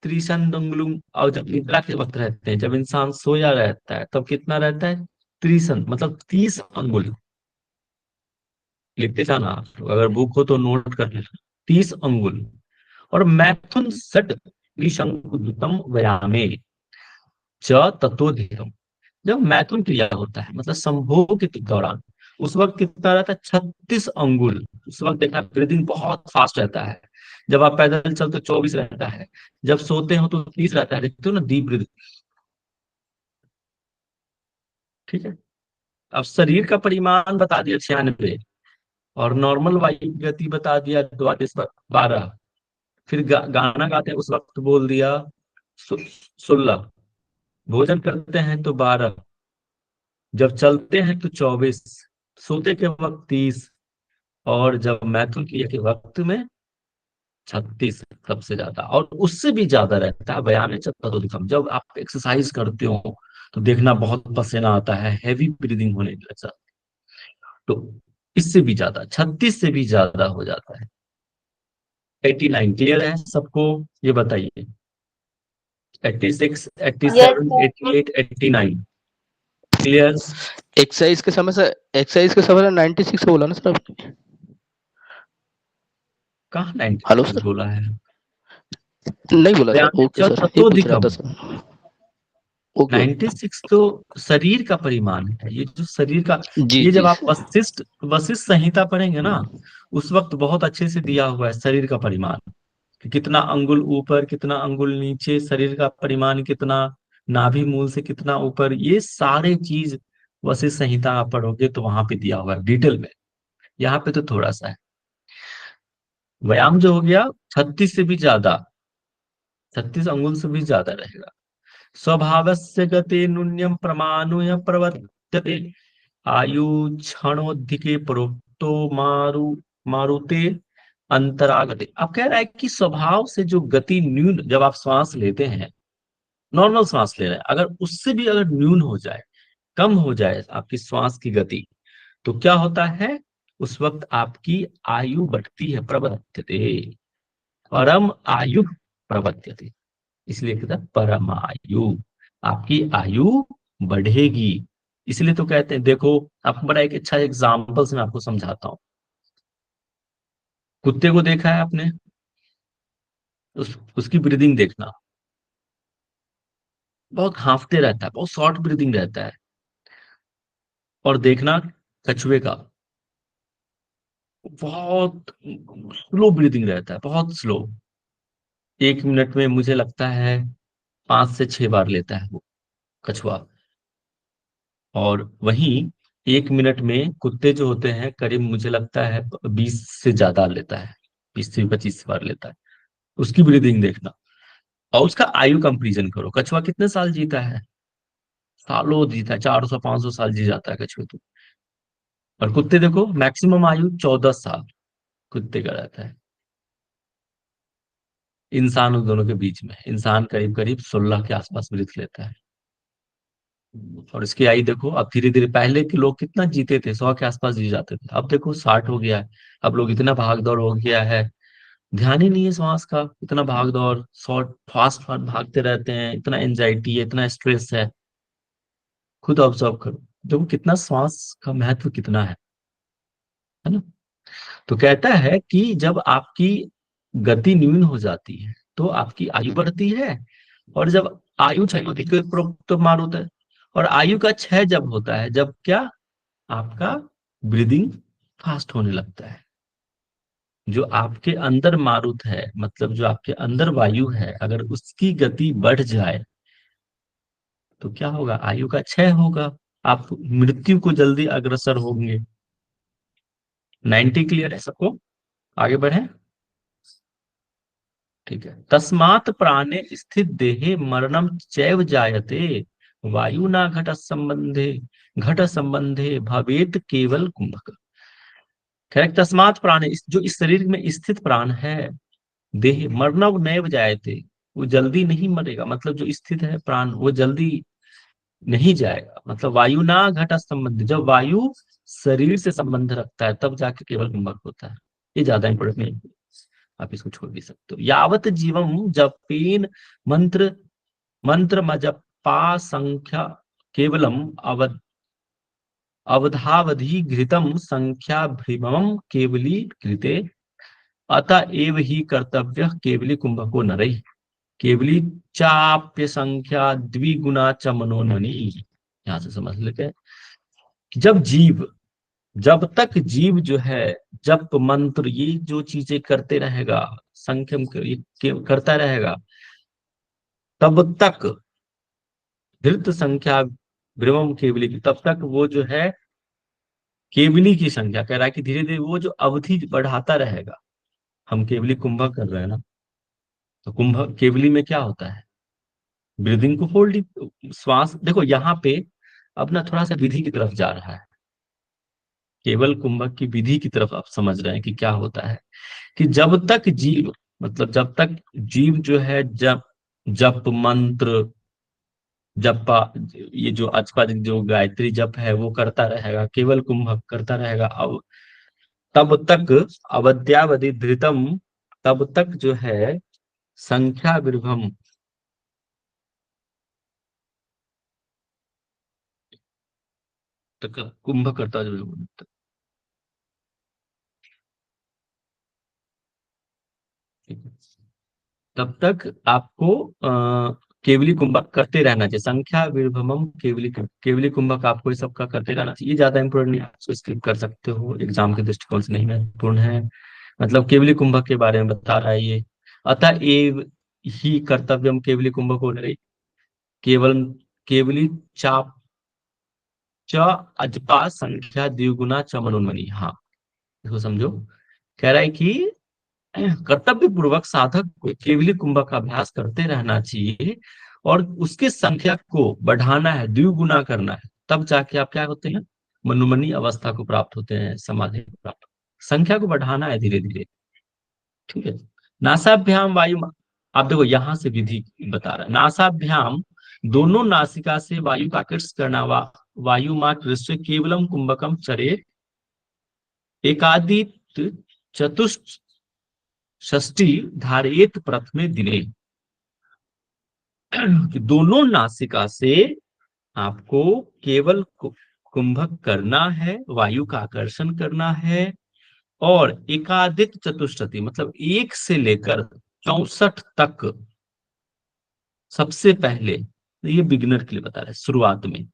त्रिशंद अंगुलम। और जब निद्रा के वक्त रहते हैं, जब इंसान सोया रहता है, तब कितना रहता है? त्रिशंद, मतलब 30 अंगुल। लिखते जाना, अगर बुक हो तो नोट कर लेना, 30 अंगुल। और मैथुन सट विशंकुतम व्यायामे च तत्वोधिकम। जब मैथुन क्रिया होता है, मतलब संभोग के दौरान, उस वक्त कितना रहता है? 36 अंगुल। उस वक्त देखना ब्रीदिंग बहुत फास्ट रहता है। जब आप पैदल चलते हो 24 रहता है, जब सोते हो तो 30 रहता है। देखते हो ना, डीप ब्रीदिंग। ठीक है, अब शरीर का परिमाण बता दिया 96, और नॉर्मल वायु की गति बता दिया 12। फिर गाना गाते हैं उस वक्त बोल दिया 16। भोजन करते हैं तो 12, जब चलते हैं तो 24, सोते के वक्त 30, और जब मैथुन क्रिया के वक्त में 36 सबसे ज्यादा। और उससे भी ज्यादा रहता है व्यायाम चतुर्दिकम। जब आप एक्सरसाइज करते हो तो देखना बहुत पसीना आता है, हैवी ब्रीदिंग होने लग जाता है, तो इससे भी ज्यादा 36 से भी ज्यादा हो जाता है। 89 क्लियर है सबको? ये बताइए, 86, 87, 88, 89 क्लियर? एक्सरसाइज के समय से 96 बोला ना सर आपने? कहाँ हेलो 96 सर, बोला है? नहीं बोला सर। व्यायाम ओके सर, ये पूछ रहा तत्वोधिकम। था सर। ओके 96 तो शरीर का परिमाण है, ये जो शरीर का। जी ये जी जब आप सर। वशिष्ठ वशिष्ठ संहिता पढ़ेंगे ना, उस वक्त बहुत अच्छे से दिया हुआ है शरीर का परिमाण। कि कितना अंगुल ऊपर, कितना अंगुल नीचे, शरीर का परिमाण कितना, नाभि मूल से कितना ऊपर, ये सारे चीज वशिष्ठ संहिता आप पढ़ोगे तो वहां पे दिया हुआ है डिटेल में। यहाँ पे तो थोड़ा सा है। व्यायाम जो हो गया 36 से भी ज्यादा, 36 अंगुल से भी ज्यादा रहेगा। स्वभावस्य गते न्यून्यम प्रमाणुय प्रवर्तते, आयु क्षणोधिके प्रोक्तो मारुते अंतरागते। अब कह रहा है कि स्वभाव से जो गति न्यून, जब आप श्वास लेते हैं, नॉर्मल श्वास ले रहे हैं, अगर उससे भी अगर न्यून हो जाए, कम हो जाए आपकी श्वास की गति, तो क्या होता है, उस वक्त आपकी आयु बढ़ती है। प्रवर्तते, परम आयु प्रवर्तते, इसलिए कहता है परम आयु, आपकी आयु बढ़ेगी। इसलिए तो कहते हैं, देखो आपको बड़ा एक अच्छा एग्जाम्पल से मैं आपको समझाता हूं। कुत्ते को देखा है आपने, उसकी ब्रीदिंग देखना, बहुत हांफते रहता है, बहुत शॉर्ट ब्रीदिंग रहता है। और देखना कछुए का, बहुत स्लो ब्रीदिंग रहता है, बहुत स्लो। 1 मिनट में मुझे लगता है 5 से 6 बार लेता है वो कछुआ। और वहीं 1 मिनट में कुत्ते जो होते हैं करीब मुझे लगता है 20 से ज्यादा लेता है, 20 से 25 बार लेता है। उसकी ब्रीदिंग देखना और उसका आयु कंपेरिजन करो। कछुआ कितने साल जीता है, सालों जीता है, 400-500 साल जी जाता है कछुए तो। और कुत्ते देखो मैक्सिमम आयु 14 साल कुत्ते का रहता है। इंसान उन दोनों के बीच में, इंसान करीब करीब 16 के आसपास ब्रीथ लेता है। और इसकी आयु देखो, अब धीरे धीरे पहले के लोग कितना जीते थे, 100 के आसपास जी जाते थे, अब देखो 60 हो गया है। अब लोग इतना भाग दौड़ हो गया है, ध्यान ही नहीं है श्वास का, इतना भाग दौड़, शॉर्ट फास्ट फास्ट भागते रहते हैं, इतना एंजाइटी है, इतना स्ट्रेस है। खुद ऑब्जर्व करो, देखो कितना श्वास का महत्व कितना है ना। तो कहता है कि जब आपकी गति न्यून हो जाती है तो आपकी आयु बढ़ती है, और जब आयु क्षय तो मार होता है। और आयु का क्षय जब होता है, जब क्या, आपका ब्रीदिंग फास्ट होने लगता है। जो आपके अंदर मारुत है, मतलब जो आपके अंदर वायु है, अगर उसकी गति बढ़ जाए तो क्या होगा, आयु का क्षय होगा, आप मृत्यु को जल्दी अग्रसर होंगे। 90 क्लियर है सबको, आगे बढ़े। ठीक है। तस्मात् प्राणे स्थित देहे मरणम चैव जायते, वायु ना घट संबंधे भवेत केवल कुंभक। करेक्ट। तस्मात् प्राणे, जो इस शरीर में स्थित प्राण है, देह मरणव नैव जायते, वो जल्दी नहीं मरेगा, मतलब जो स्थित है प्राण वो जल्दी नहीं जाएगा। मतलब वायु ना घट संबंध, जब वायु शरीर से संबंध रखता है तब जाके केवल कुंभक होता है। ये ज्यादा इंपोर्टेंट नहीं, आप इसको छोड़ भी सकते हो। यावत जीवम जपेन मंत्र मंत्र मजपा संख्या केवलम अवधावधि घृतम संख्या भ्रमम केवली घृते, अतः एव ही कर्तव्य केवली कुंभको नरई, केवली चाप्य संख्या द्विगुणा च मनोननी। यहां से समझ लेते हैं कि जब तक जीव जो है जप मंत्र ये जो चीजें करते रहेगा, संख्यम करता रहेगा, तब तक धृत संख्या भ्रमम केवली की, तब तक वो जो है केवली की संख्या, कह रहा है कि धीरे धीरे वो जो अवधि बढ़ाता रहेगा। हम केवली कुंभक कर रहे हैं ना, तो कुंभक केवली में क्या होता है, ब्रीदिंग को होल्ड, श्वास देखो यहाँ पे अपना थोड़ा सा विधि की तरफ जा रहा है। केवल कुंभक की विधि की तरफ आप समझ रहे हैं कि क्या होता है, कि जब तक जीव, मतलब जब तक जीव जो है जप मंत्र जपा, ये जो आजकल जो गायत्री जप है वो करता रहेगा, केवल कुंभक करता रहेगा, अब तब तक अवध्यावधि धृतम, तब तक जो है संख्या विभम, तक कुंभ करता जो है, तब तक आपको केवली कुंभक करते रहना चाहिए। संख्या विभमम केवली कुंभक आपको ये सबका करते रहना चाहिए। ज्यादा इंपोर्टेंट नहीं, आप स्किप कर सकते हो, एग्जाम के दृष्टिकोण से नहीं महत्वपूर्ण है। मतलब केवली कुंभक के बारे में बता रहा है ये। अतः एव ही कर्तव्यम केवली कुंभको नरे केवल केवली चाप च अजपा संख्या द्विगुना च मनोन्मनी। हाँ, इसको समझो। कह रहा है कि कर्तव्य पूर्वक साधक को केवली कुंभक का अभ्यास करते रहना चाहिए और उसके संख्या को बढ़ाना है, द्विगुना करना है, तब जाके आप क्या होते हैं, मनोमनी अवस्था को प्राप्त होते हैं, समाधि को प्राप्त। संख्या को बढ़ाना है धीरे धीरे, ठीक है। नासाभ्याम वायु, आप देखो यहां से विधि बता रहा है। नासाभ्याम, दोनों नासिका से वायु का आकर्षण करना, वायु मात्र केवलम कुंभकम चरे एकादित चतुष्ट षष्ठी धारेत प्रथमे दिने। कि दोनों नासिका से आपको केवल कुंभक करना है, वायु का आकर्षण करना है, और एकादित चतुष्टति मतलब 1 से लेकर 64 तक, सबसे पहले ये बिगिनर के लिए बता रहा है, शुरुआत में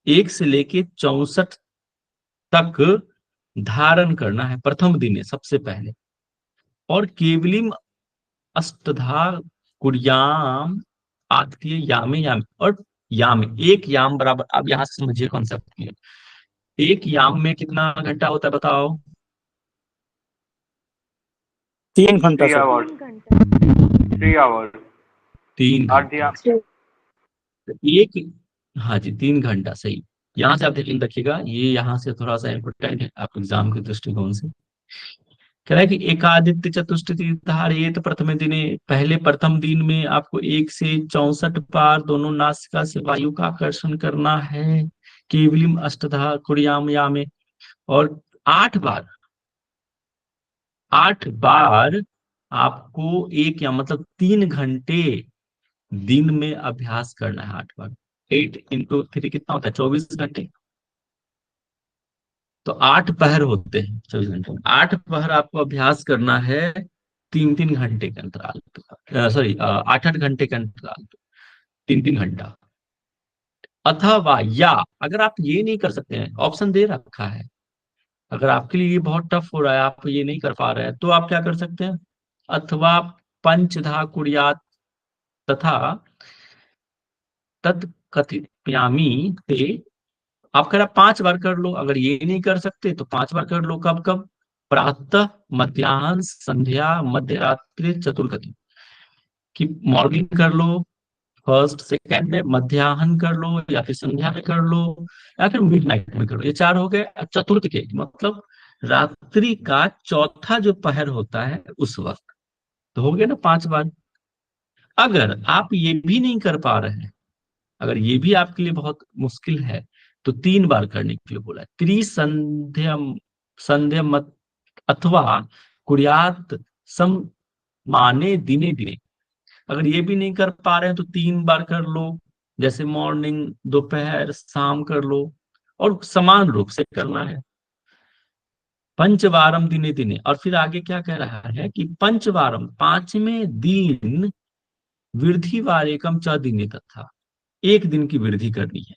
1 से लेके 64 तक धारण करना है प्रथम दिन सबसे पहले। और केवलिम अष्टधा कुर्याम आद्य यामे यामे, और याम, एक याम बराबर, अब यहां से समझिए कॉन्सेप्ट। एक याम में कितना घंटा होता है बताओ? 3 घंटा 3 सर। आवर्स 3 आवर्स 3 आठ घंटा एक, हाँ जी 3 घंटा सही। यहाँ से आप ध्यान रखिएगा, ये यहाँ से थोड़ा सा इम्पोर्टेंट है आप एग्जाम के दृष्टिकोण से। कह रहा है कि एकादित्य चतुष्टति धारेत प्रथम दिने, पहले प्रथम दिन में आपको 1 से 64 बार दोनों नासिका से वायु का आकर्षण करना है, केवलिम अष्टधा कुर्याम यामे, और 8 बार, 8 बार आपको एक या मतलब 3 घंटे दिन में अभ्यास करना है। 8 बार, 8 इंटू 3 कितना होता है? 24 घंटे। तो 8 पहर होते हैं 24 घंटे में। 8 पहर आपको अभ्यास करना है 3-3 घंटे के अंतराल पे, सॉरी 8-8 घंटे के अंतराल पे, 3-3 घंटा। अथवा या अगर आप ये नहीं कर सकते हैं, ऑप्शन दे रखा है, अगर आपके लिए ये बहुत टफ हो रहा है, आप ये नहीं कर पा रहे हैं, तो आप क्या कर सकते हैं? अथवा पंचधा कुर्यात तथा तत्कथयामि ते, आप कह रहा 5 बार कर लो। अगर ये नहीं कर सकते तो 5 बार कर लो। कब कब? प्रातः, मध्याह्न, संध्या, मध्य रात्रि, चतुर्गति। कि मॉर्निंग कर लो, फर्स्ट सेकंड में, मध्याह्न कर लो, या फिर संध्या में कर लो, या फिर मिडनाइट में कर लो। ये 4 हो गए। चतुर्थ के मतलब रात्रि का चौथा जो पहर होता है उस वक्त, तो हो गया ना 5 बार। अगर आप ये भी नहीं कर पा रहे हैं, अगर ये भी आपके लिए बहुत मुश्किल है, तो 3 बार करने के लिए बोला है। त्रिसंध्यम संध्यम अथवा कुर्यात सम माने दिने दिने। अगर ये भी नहीं कर पा रहे हैं तो 3 बार कर लो, जैसे मॉर्निंग, दोपहर, शाम कर लो, और समान रूप से करना है। पंचवारम दिने दिने, और फिर आगे क्या कह रहा है कि पंचवारम, 5वें दिन, वृद्धि वारेकम च दिने तथा, 1 दिन की वृद्धि करनी है।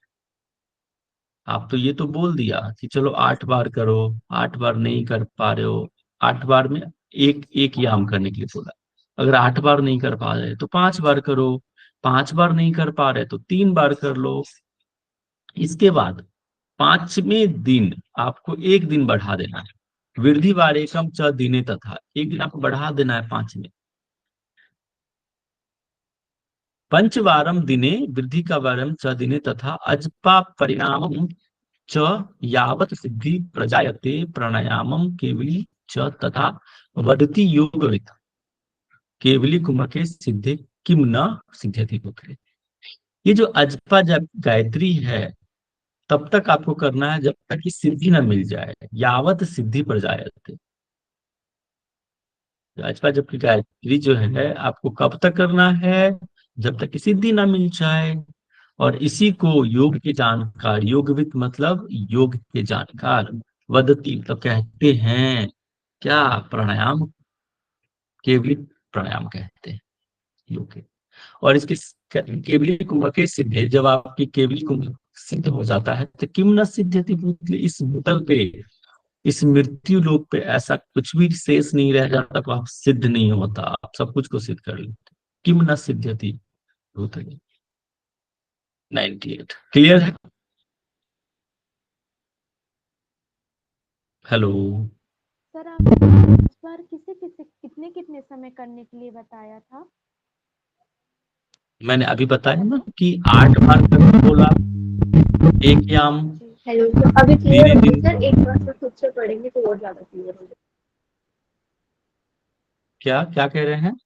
आप तो ये तो बोल दिया कि चलो 8 बार करो, 8 बार नहीं कर पा रहे हो, 8 बार में एक याम करने के लिए बोला। अगर 8 बार नहीं कर पा रहे तो 5 बार करो, 5 बार नहीं कर पा रहे तो 3 बार कर लो। इसके बाद 5वें दिन आपको 1 दिन बढ़ा देना है। वृद्धि वारेकम च दिने तथा, 1 दिन आपको बढ़ा देना है 5 में। पंचवारम दिने वृद्धि का वारम च दिने तथा अजपा परिणाम च यावत सिद्धि प्रजायते प्राणायामम केवली च तथा वदति योगविद केवली कुमके सिद्धे किम न सिद्ध्यति पुत्रे। ये जो अजपा जब गायत्री है तब तक आपको करना है जब तक कि सिद्धि न मिल जाए, यावत सिद्धि प्रजायते। अजपा जब की गायत्री जो है आपको कब तक करना है? जब तक कि सिद्धि न मिल जाए। और इसी को योग के जानकार, योगविद मतलब योग के जानकार, वदती तो कहते हैं क्या? प्राणायाम, केवली प्राणायाम कहते हैं योग के। और इसके केवली कुंभके सिद्धे, जब आपकी केवली कुंभ सिद्ध हो जाता है तो किम न सिद्ध्यति, इस बोतल पे, इस मृत्यु लोक पे ऐसा कुछ भी शेष नहीं रह जाता तो आप सिद्ध नहीं होता, आप सब कुछ को सिद्ध कर लेते। किम न सिद्ध्यति भूतले। 98 क्लियर है? हेलो, सर आपने इस बार किसे किसे कितने कितने समय करने के लिए बताया था? मैंने अभी बताया ना कि 8 बार करके बोला, एक याम हेलो तो अभी क्लियर धीरे हो गई धीरे। सर, एक बार फिर खुद से पढ़ेंगे तो और ज्यादा क्लियर हो जाएगा। क्या क्या कह रहे हैं?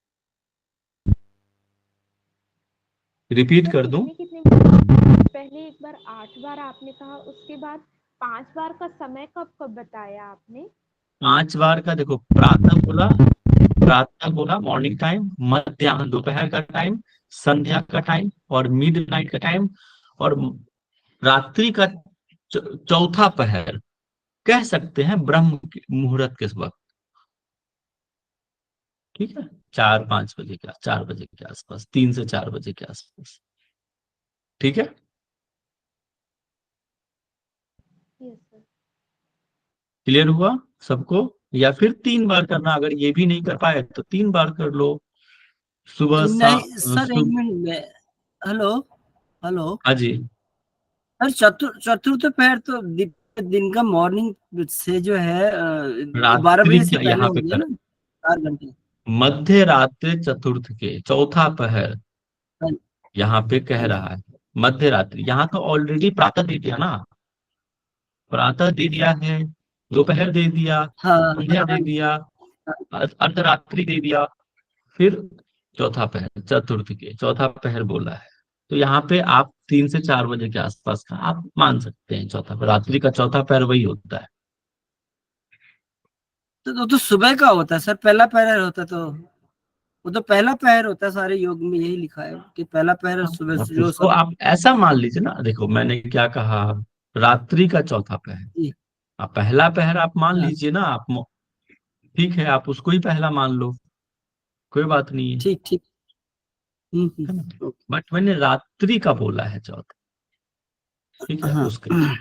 रिपीट सर कर दूं? कितने कितने पहले एक बार 8 बार आपने कहा, उसके बाद 5 बार का समय कब कब बताया आपने? 5 बार का देखो, प्रातः बोला मॉर्निंग टाइम, मध्याह्न दोपहर का टाइम, संध्या का टाइम और मिड नाइट का टाइम, और रात्रि का चौथा पहर, कह सकते हैं ब्रह्म मुहूर्त के वक्त। ठीक है, 4-5 बजे के 4 बजे के आसपास, 3 से 4 बजे के आसपास। ठीक है, यस सर। क्लियर हुआ सबको? या फिर 3 बार करना, अगर ये भी नहीं कर पाए तो 3 बार कर लो। सुबह नहीं सर, एक मिनट में। Hello hello. हाँ जी, सर चतुर्थ पैर तो दिन का मॉर्निंग से जो है 12 रात्रि बजे से का पहले यहाँ हो पे गया कर, ना, 4 घंटे। मध्य रात्रि चतुर्थ के चौथा पहर हाँ यहाँ पे कह हाँ जी। रहा है। मध्य रात्रि यहाँ तो ऑलरेडी प्रातः दे दिया ना, प्रातः दे दिया है, दोपहर दे दिया, हाँ संध्या दे दिया, अर्धरात्रि दे दिया, फिर चौथा पहर, चतुर्थ के चौथा पहर बोला है। तो यहाँ पे आप 3 से 4 बजे के आसपास का आप मान सकते हैं चौथा पहर, रात्रि का चौथा पहर वही होता है। तो सुबह का होता है सर, पहला पहर होता है, तो वो तो पहला पहर होता है, सारे योग में यही लिखा है कि पहला पहर सुबह हाँ, से तो जो उसको सब। आप ऐसा मान लीजिए ना, देखो मैंने क्या कहा, रात्रि का चौथा पहर, जी, आप पहला पहर आप मान हाँ लीजिए ना, आप ठीक है, आप उसको ही पहला मान लो, कोई बात नहीं है। ठीक ठीक। है ना? ओके। बट मैंने रात्रि का बोला है चौथा। ठीक है, हाँ उसके लिए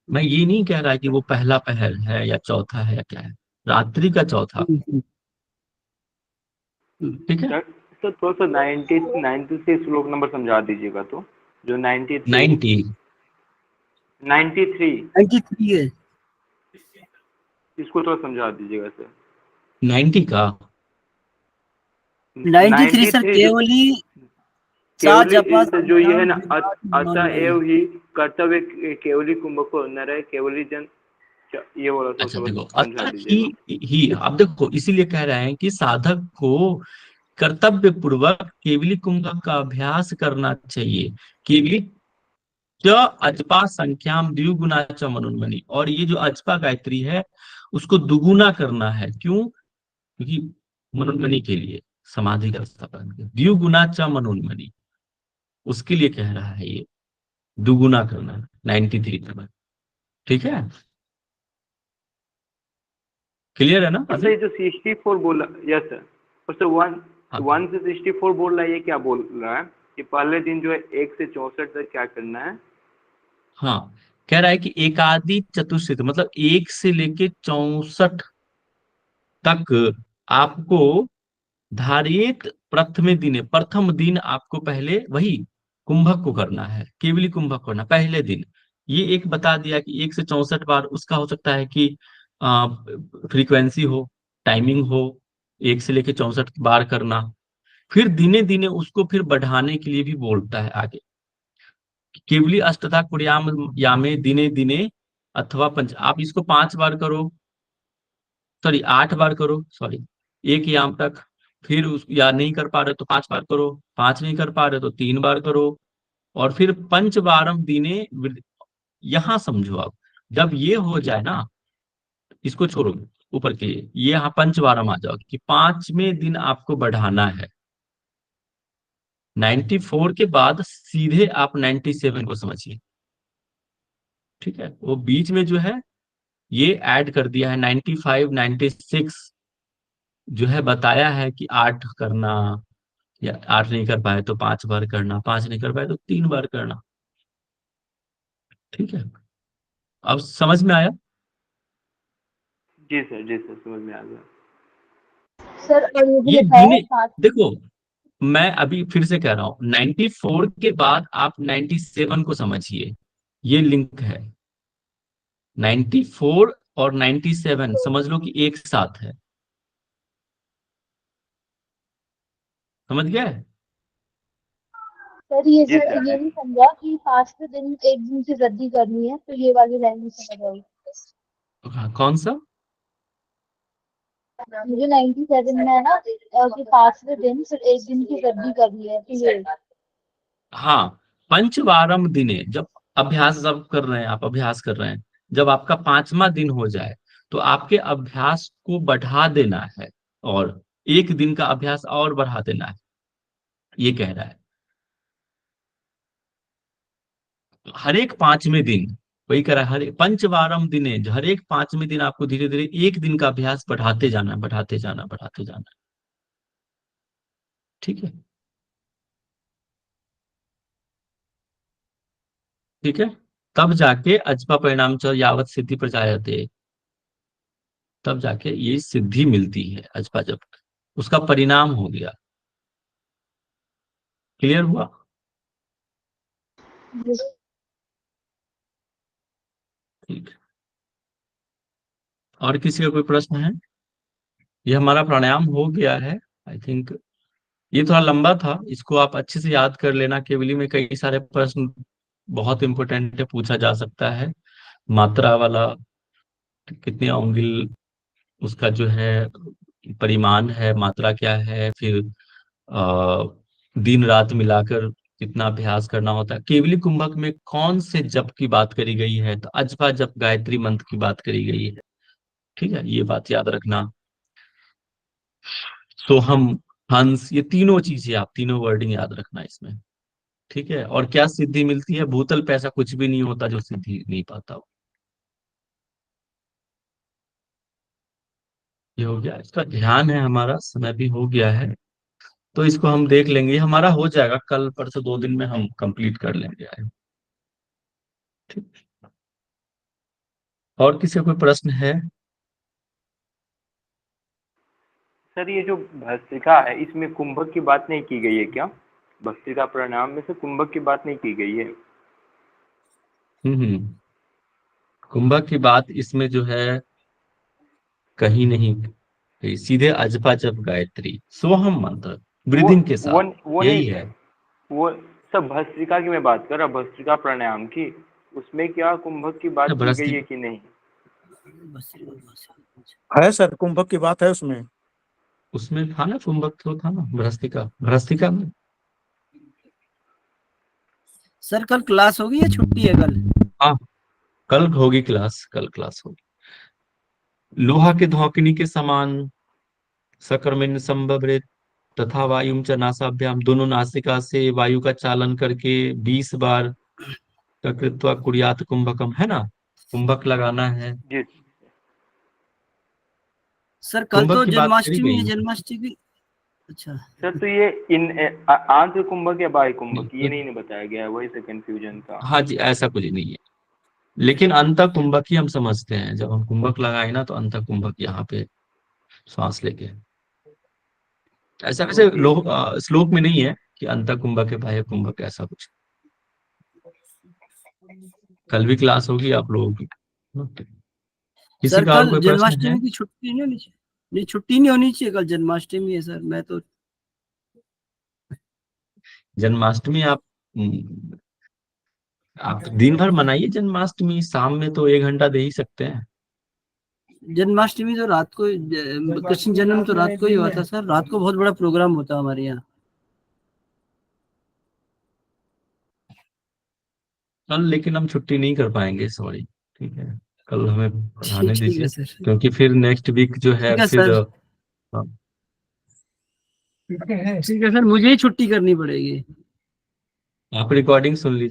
मैं ये नहीं कह रहा कि वो पहला पहर है या चौथा है या क्या है, रात्रि का चौथा। ठीक है, सर सर थोड़ा सा 90 से श्लोक नंबर समझा दीजिएगा तो, जो 93 90 93 93 है। इसको थोड़ा समझा दीजिएगा सर। 90 का 93 सर 93 जो केवली सा केवली जपा सर जो ये है ना, मान अतएव ही कर्तव्य केवली कुंभको न रहे केवली जन, ये वाला अच्छा थोड़ा देखो, समझा अतः दीजिएगा। ही अब देखो, इसीलिए कह रहे हैं कि साधक को कर्तव्य पूर्वक केवली कुंभक का अभ्यास करना चाहिए। केवली च अजपा संख्याम द्विगुना च मनोन्मनी, और ये जो अजपा गायत्री है उसको दुगुना करना है। क्यों? क्योंकि मनोन्मनी के लिए, समाधि का स्थापन के द्विगुना च मनोन्मनी, उसके लिए कह रहा है ये, दुगुना करना है 93 नंबर। ठीक है, क्लियर है ना और सर अभी? ये जो 64 बोला, यस सर, और सर हाँ 1 से 64 बोल रहा है, ये क्या बोल रहा है कि पहले दिन जो है 1 से 64 तक क्या करना है? हाँ, कह रहा है कि एकादि चतुश्रित मतलब 1 से लेके 64 तक आपको धारित प्रथम दिन आपको पहले वही कुंभक को करना है, केवली कुंभक करना पहले दिन। ये एक बता दिया कि 1 से 64 बार, उसका हो सकता है कि फ्रीक्वेंसी हो, टाइमिंग हो, 1 से लेके 64 बार करना। फिर दिने दिने उसको फिर बढ़ाने के लिए भी बोलता है आगे, केवली अष्टधा कुर्याम यामे दिने दिने अथवा पंच, आप इसको 5 बार करो, सॉरी 8 बार करो, सॉरी एक याम तक। फिर उस या नहीं कर पा रहे तो 5 बार करो, 5 नहीं कर पा रहे तो 3 बार करो, और फिर पंचवारम दिने यहां समझो आप, जब ये हो जाए ना, इसको छोड़ो ऊपर के, ये यहाँ पंचवारम आ जाओ कि 5वें दिन आपको बढ़ाना है। 94 के बाद सीधे आप 97 को समझिए। ठीक है, वो बीच में जो है ये ऐड कर दिया है 95 96, जो है बताया है कि 8 करना, या 8 नहीं कर पाए तो 5 बार करना, 5 नहीं कर पाए तो 3 बार करना। ठीक है, अब समझ में आया? जी सर समझ में आ गया। सर और ये भी ये लिखा है गिने, 5। देखो मैं अभी फिर से कह रहा हूँ, 94 के बाद आप 97 को समझिए, ये लिंक है। 94 और 97 समझ लो कि एक साथ है, समझ गए? सर ये जी सर सर। ये नहीं समझा कि 5वें दिन एक दिन की वृद्धि करनी है, तो ये वाली लाइन नहीं समझ आई हाँ, कौन सा? मुझे। 97 में है ना कि 5वें दिन फिर एक दिन की वृद्धि करनी है, तो ये हाँ, पंचवारम दिने, जब अभ्यास जब कर रहे हैं, आप अभ्यास कर रहे हैं, जब आपका 5वां दिन हो जाए तो आपके अभ्यास को बढ़ा देना है, और एक दिन का अभ्यास और बढ़ा देना है, ये कह रहा है। हर एक 5वें दिन, वही कह रहा है, हर एक पंचवारम दिने, हर एक 5वें दिन आपको धीरे धीरे एक दिन का अभ्यास बढ़ाते जाना है, बढ़ाते जाना, बढ़ाते जाना। ठीक है, ठीक है। तब जाके अजपा परिणाम च यावत सिद्धि प्रजायते, तब जाके ये सिद्धि मिलती है अजपा जब, उसका परिणाम हो गया। क्लियर हुआ? ठीक। और किसी का कोई प्रश्न है? ये हमारा प्राणायाम हो गया है, आई थिंक। ये थोड़ा लंबा था, इसको आप अच्छे से याद कर लेना। केवली में कई सारे प्रश्न बहुत इंपॉर्टेंट है, पूछा जा सकता है। मात्रा वाला, कितने अंगिल उसका जो है परिमाण है, मात्रा क्या है, फिर दिन रात मिलाकर कितना अभ्यास करना होता है, केवली कुंभक में कौन से जप की बात करी गई है, तो अजपा जप गायत्री मंत्र की बात करी गई है। ठीक है, ये बात याद रखना। सोहम, हंस, ये तीनों चीजें, आप तीनों वर्डिंग याद रखना इसमें। ठीक है, और क्या सिद्धि मिलती है? भूतल पे ऐसा कुछ भी नहीं होता जो सिद्धि नहीं पाता हो। ये हो गया, इसका ध्यान है। हमारा समय भी हो गया है, तो इसको हम देख लेंगे। ये हमारा हो जाएगा कल परसों 2 दिन में, हम कंप्लीट कर लेंगे। ठीक। और किसी का कोई प्रश्न है? सर ये जो भस्त्रिका है, इसमें कुंभक की बात नहीं की गई है क्या? भस्त्रिका प्रणाम में से कुंभक की बात नहीं की गई है? कुंभक की बात इसमें जो है कहीं नहीं कही, सीधे अजपा जप गायत्री सोहम मंत्र वो ब्रीदिंग के साथ, वो यही नहीं, है। वो सब भस्त्रिका की मैं बात कर रहा, भस्त्रिका प्राणायाम की, उसमें क्या कुंभक की बात की गई भ्रष्टि है कि नहीं? है सर, कुंभक की बात है उसमें। उसमें था ना, कुंभक तो था ना, भ्रष्टिका, भ्रष्टिका में। सर कल क्लास होगी या छुट्टी है कल? हाँ, कल होगी क्लास, कल क्लास होगी। लोहा के धौकनी के समान सकर्मण्य संभवृत तथा वायुम च नासाभ्याम, दोनों नासिका से वायु का चालन करके 20 बार कृत्वा कुर्यात कुंभकम, है ना, कुंभक लगाना है। जी सर कल कुंभक तो की बात करी जन्माष्टमी है, गई है। जन्माष्टमी। अच्छा सर, तो ये आंध्र कुंभक या बाह्य कुंभक, ये नहीं बताया गया है, वही से कंफ्यूजन था। हाँ जी, ऐसा कुछ नहीं है, लेकिन अंत कुंभक ही हम समझते हैं। जब हम कुंभक लगाए ना, तो अंत कुंभक यहाँ पे श्वास लेके, ऐसा वैसे ओके। श्लोक में नहीं है कि अंत कुंभक है बाह्य कुंभक, ऐसा कुछ। कल भी क्लास होगी आप लोगों की। किसी सर का और कल कोई प्रश्न है? जन्माष्टमी की छुट्टी नहीं होनी चाहिए? नहीं छुट्टी नहीं होनी चाहिए, कल जन्माष्टमी है सर। मैं तो जन्माष्टमी आप दिन भर मनाइए जन्माष्टमी, शाम में तो 1 घंटा दे ही सकते हैं। जन्माष्टमी तो रात को, कृष्ण जन्म तो रात को ही हुआ था सर। रात को बहुत बड़ा प्रोग्राम होता है हमारे यहाँ। कल लेकिन हम छुट्टी नहीं कर पाएंगे, सॉरी। ठीक है, कल हमें पढ़ाने ठीक है दीजिए, सर। क्योंकि फिर नेक्स्ट वीक जो है ठीक है फिर सर। ठीक है सर, मुझे ही छुट्टी करनी पड़ेगी। आप रिकॉर्डिंग सुन लीजिए।